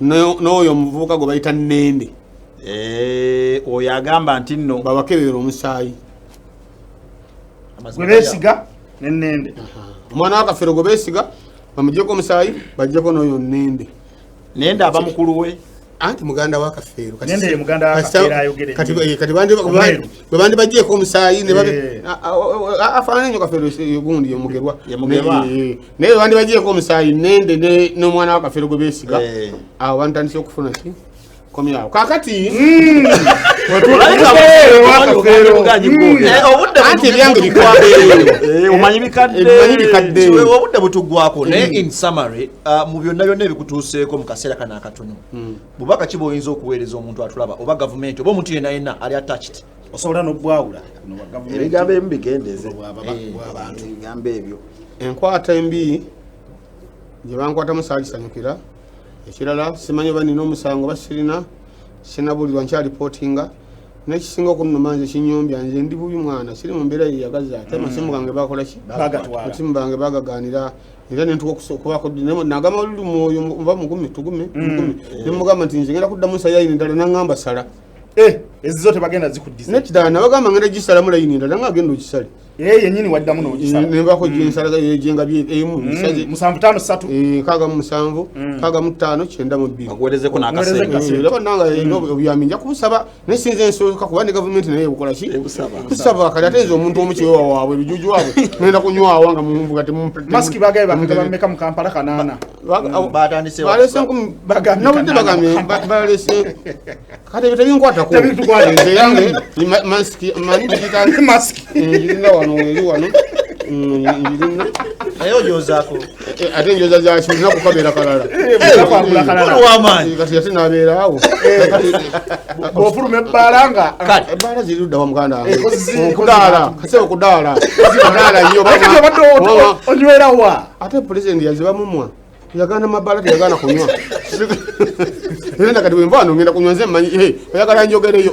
n'oyo omuvubuka gwe bayita Nnende oyo agamba nti nno babakebera omusaayi gwe beesiga n'Ennende omwana wakafeero gwe beesiga bamugyeko omusaayi bajjeko n'oyo Nnende aba mukulu we anti muganda wakafeero Nnende ye muganda wakafeero ayogere kati bwe bandi bajjeko omusaayi afaanana nnyo kafeero gundi yemugerwa naye bandi bajjeko omusaayi Nnende n'omwana wakafeero gwe beesiga awo bantandise okufuna ki komyawo kakati anti ebyange bikwabeeyo omanyi bikadde obudde butuggwako naye in summary mu byonna byonna ebikutuuseeko mu kaseera kano akatono bubaka ki bw'oyinza okuweereza omuntu atulaba oba gavumenti oba omuntu yenna ali attached osobola n'obwawula ebigambo ebimu bigendeze abantu ebigambo ebyo enkwata embi gye bankwatamu saagisanyukira ekirala simanyi oba nina omusango basirina sinabulirwa nkyalipootinga nekisinga okunnuma nze kinyombya nze ndi bubi mwana siri mu mbeera yeyagaza ate amasimu gange bakola ki amasimu bange bagagaanira era nentukokubako nagamba luli mwoyo mba mugume tugume nemugamba nti nze ngenda kuddamu nsayayini ndala naŋŋamba sala ezizo tebagenda zikuddiza nekidala nabagamba ngenda gisalamu layini ndala nga agenda okisale yennyini waddamu n'ogisala nembako gyensala jenga emu nsaze 753 kaga mu 7 kaga mu 5 9 mu 2 agwerezeko n'akasenga laba nanga obyami nja kubusaba nesinze ensooka kuba ne gavumenti naye bukola ki busaba kali ate nze omuntu omukiwewa waabwe ebijuju waabwe ngenda kunywawa nga mumbuga masiki bagaye bameka mu Kampala kanana batandise balese nabudde bagamye balese kati ebyo tebinkwatako nze yange masiki mani digitali masiki njirina wano eri wano njirina naye ojozaako ate njoza zaki nina kukabeera kalala kati ate nabeera awo bwofuluma ebbaala nga ebbaala ziri ludda wa muganda wange okudaala kase okudaala nnyo onywerawa ate pulezidenti yazibamumwa yagana mabbaala teyagana kunywa era nakati bwenva wano ngenda kunywa nze mmanyi oyagala njogereyo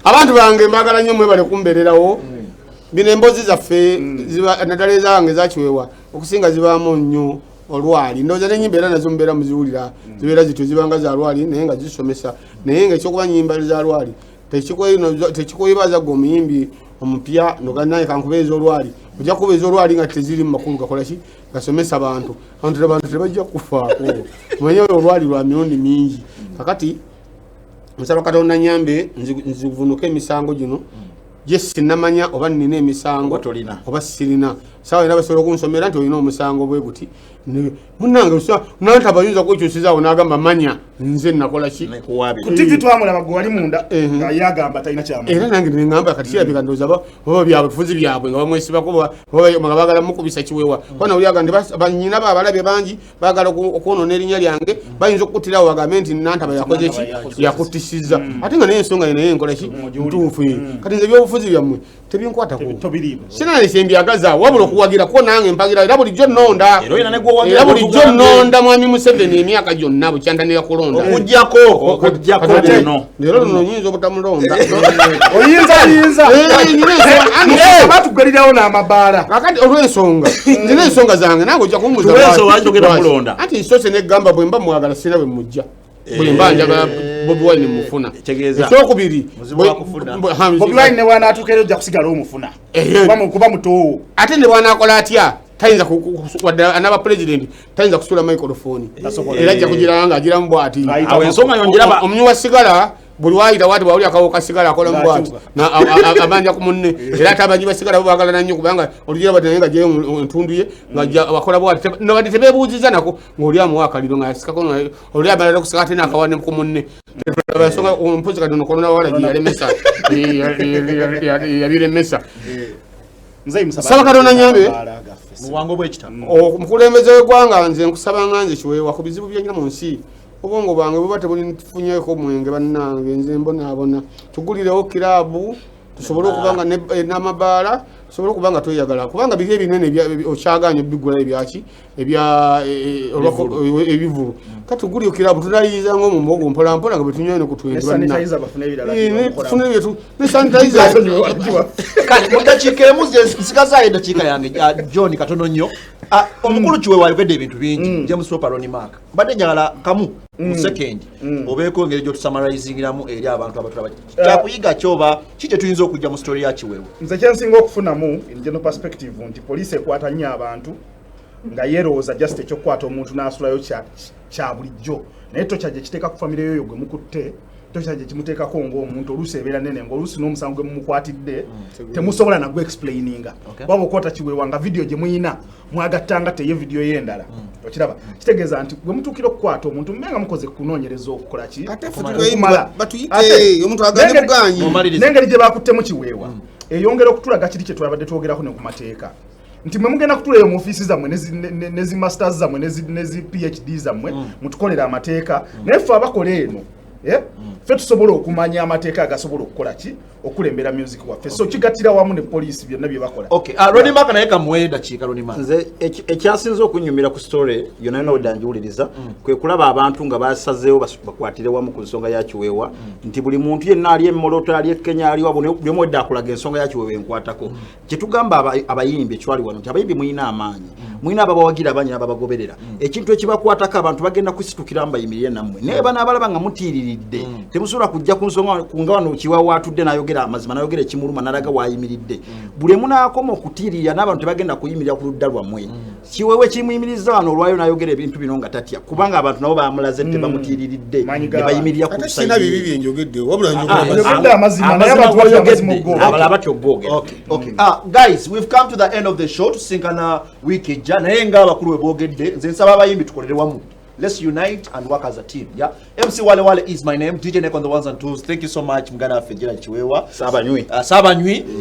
abantu bange mbagala nnyo mwebale kumbeererawo bino emboozi zaffe naddala ezange zakiweewa okusinga zibaamu nnyo olwali ndowooza n'ennyimba era nazo mubeera muziwulira zibeera zityo zibanga za lwali naye nga zisomesa naye nga ekyokuba nnyimba za lwali tekikwebaza gwe omuyimbi omupya noganaye kankubeeza olwali ojja kubeeza olwali nga teziri mu makulu gakola ki gasomesa abantu abantu tebajja kufaako omanye olwali lwa mirundi mingi kakati nsaba Katonda nyambe nzivunuke emisango gino gye sinamanya oba nina emisango oba sirina sawa era basobola okunsomera nti olina omusango bwe guti munange nanti abayinza kwekyusizaawo n'agamba manya nze nakola ki ku TV twamulaba gwe wali munda yagamba talina kyama era nange neŋŋamba kati kirabika ndowooza oba byabwe bufuzi byabwe nga bamwesibako nga baagala mukubisa kiweewa kubona oli agamba nti banyina ba abalabye bangi baagala okwonoona erinnya lyange bayinza okukuttirawo bagambe nti nantaba yakoze ki yakuttisizza ate nga naye ensonga ye naye nkola ki ntuufu kati nze ebyobufuzi byammwe tebinkwatako tobiriimu sinali sembyagaza wabula okuwagira ko nange Mpagira era bulijjo nnonda era bulijjo nnonda mwami Museveni emyaka gyonna bukyandanira kulonda okujjako bino leero luno nyinza obutamulonda oyinza batuggalirawo n'amabaala kakati olw'ensonga nina ensonga zange nange ojja kumbuza anti nsose negamba bwe mba mwagala sina bwe mujja bwe mba njagala Bobi Wine mufuna ekyokubiri Bobi Wine ne bw'anaatuuka era ojja kusigala omufuna kuba mutoowo ate ne bw'anaakola atya tayinza anaba president tayinza kusula microphone era ajja kugira nga agira mu bw'ati omunywi wa sigala buli waayita wati bwawuli akawo kasigala akola mu bw'ati abanja ku munne era ate abangi basigala bo baagalana nnyo kubanga olugira bati naye nga gye entundu ye nga wakola bw'ati nobadde tebeebuuziza nako ng'oli amuwa akaliro ng'asikako oli amalala okusika ate n'akawane ku munne ensonga ompozi kati ono kolona wala gye yalemesa yabiremesa saba Katonda nyambe omukulembeze w'eggwanga nze nkusabanga nze Kiweewa ku bizibu byonna mu nsi obwongo bwange buba tebulinfunyeeko mwenge bannange nze mbonaabona tugulirewo kiraabu tusobole okubanga n'amabaala tusobole okubanga tweyagala kubanga biri ebinene okyaganya obigula ebyaki ebivulu katugulire kiraabu tunayiza ng'omu muwogo mpolampola nga bwetunywa ne mudakiika emu zisigazayo eddakiika yange John katono nnyo omukulu Kiweewa ayogedde ebintu bingi James Roparoni Mark mbadde njagala kamu mu second obeeko engeri gyotusamalizingiramu eri abantu abatulaba kyakuyiga kyoba ki kye tuyinza okujja mu story ya Kiweewa nze kyensinga okufunamu in general perspective nti poliisi ekwata nnyo abantu nga yerooza just ekyokukwata omuntu n'asulayo kya bulijjo naye tokyajja kiteeka ku famire yoyo gwe mukutte tokyajja kimuteekako ng'omuntu oluusi ebeera nene ng'oluusi n'omusango gwe mumukwatidde temusobola nagwe explaininga waba okwata Kiweewa nga video gye muyina mwagattanga teye video ye endala okiraba kitegeeza nti gwe mutuukira okukwata omuntu mbenga mukoze kunoonyereza okukola ki n'engeri gye bakuttemu Kiweewa eyongera okutulaga kiri kye twabadde twogerako ne ku mateeka nti mwe mugenda kutulayo mu ofiisi zammwe nezi masters zammwe nezi PhD zammwe mutukolera amateeka naye ffe abakola eno ffe tusobola okumanya amateeka agasobola okukola ki okulembera music waffe so kigatira wamu ne poliisi byonna bye bakola Ronnie Mark naye kamuwe dakiika Ronnie Mark nze ekyasinze okunyumira ku story yonna yonna wedanjiwuliriza kwe kulaba abantu nga basazeewo bakwatire wamu ku nsonga ya Kiweewa nti buli muntu yenna ali emmoloto ali ekenya ali wabone buli omu edda akulaga ensonga ya Kiweewa enkwatako kye tugamba abayimbi ekywali wano nti abayimbi muyina amaanyi muyina ababawagira abanyina ababagoberera ekintu ekibakwatako abantu bagenda kusitukira mbayimirire nammwe naye banaabalaba nga mutiiriridde temusobola kujja ku nsonga kunga wano Kiweewa atudde n'ayogera amazima n'ayogera ekimuluma n'alaga waayimiridde buli emu n'akoma okutiirira n'abantu tebagenda kuyimirira ku ludda lwammwe Kiweewa ekimuyimiriza wano olwayo n'ayogera ebintu bino nga tatya kubanga abantu nabo bamulaze tebamutiiriridde ne bayimirira ku kusayina bibi byenjogedde wabula njogedde amazima naye abantu bayogedde abala batyo boogera guys we've come to the end of the show tusinkana week ejja naye nga abakulu we boogedde nze nsaba abayimbi tukolere wamu. Let's unite and work as a team. Yeah. MC Wale is my name. DJ Neck on the ones and twos. Thank you so much. Mgana Gerald Kiweewa. Saba Nui.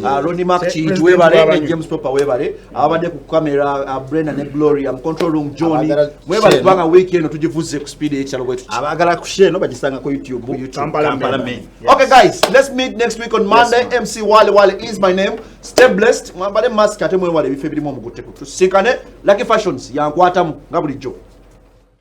Ronnie Mark Kiweewa. James Proper Webare. Abade ku camera. Brenda ne Glory. Control room Johnny. Webare kubanga weekend tujivuze ku speed ekyalo kwetu. Abagala ku share no bagisanga ku YouTube. Kampala Main. Okay guys, let's meet next week on Monday. MC Wale is my name. Stay blessed. Mwambale mask ate mwewale bife birimo mugutte kutu. Sikane Lucky Fashions yankwatamu ngabulijjo.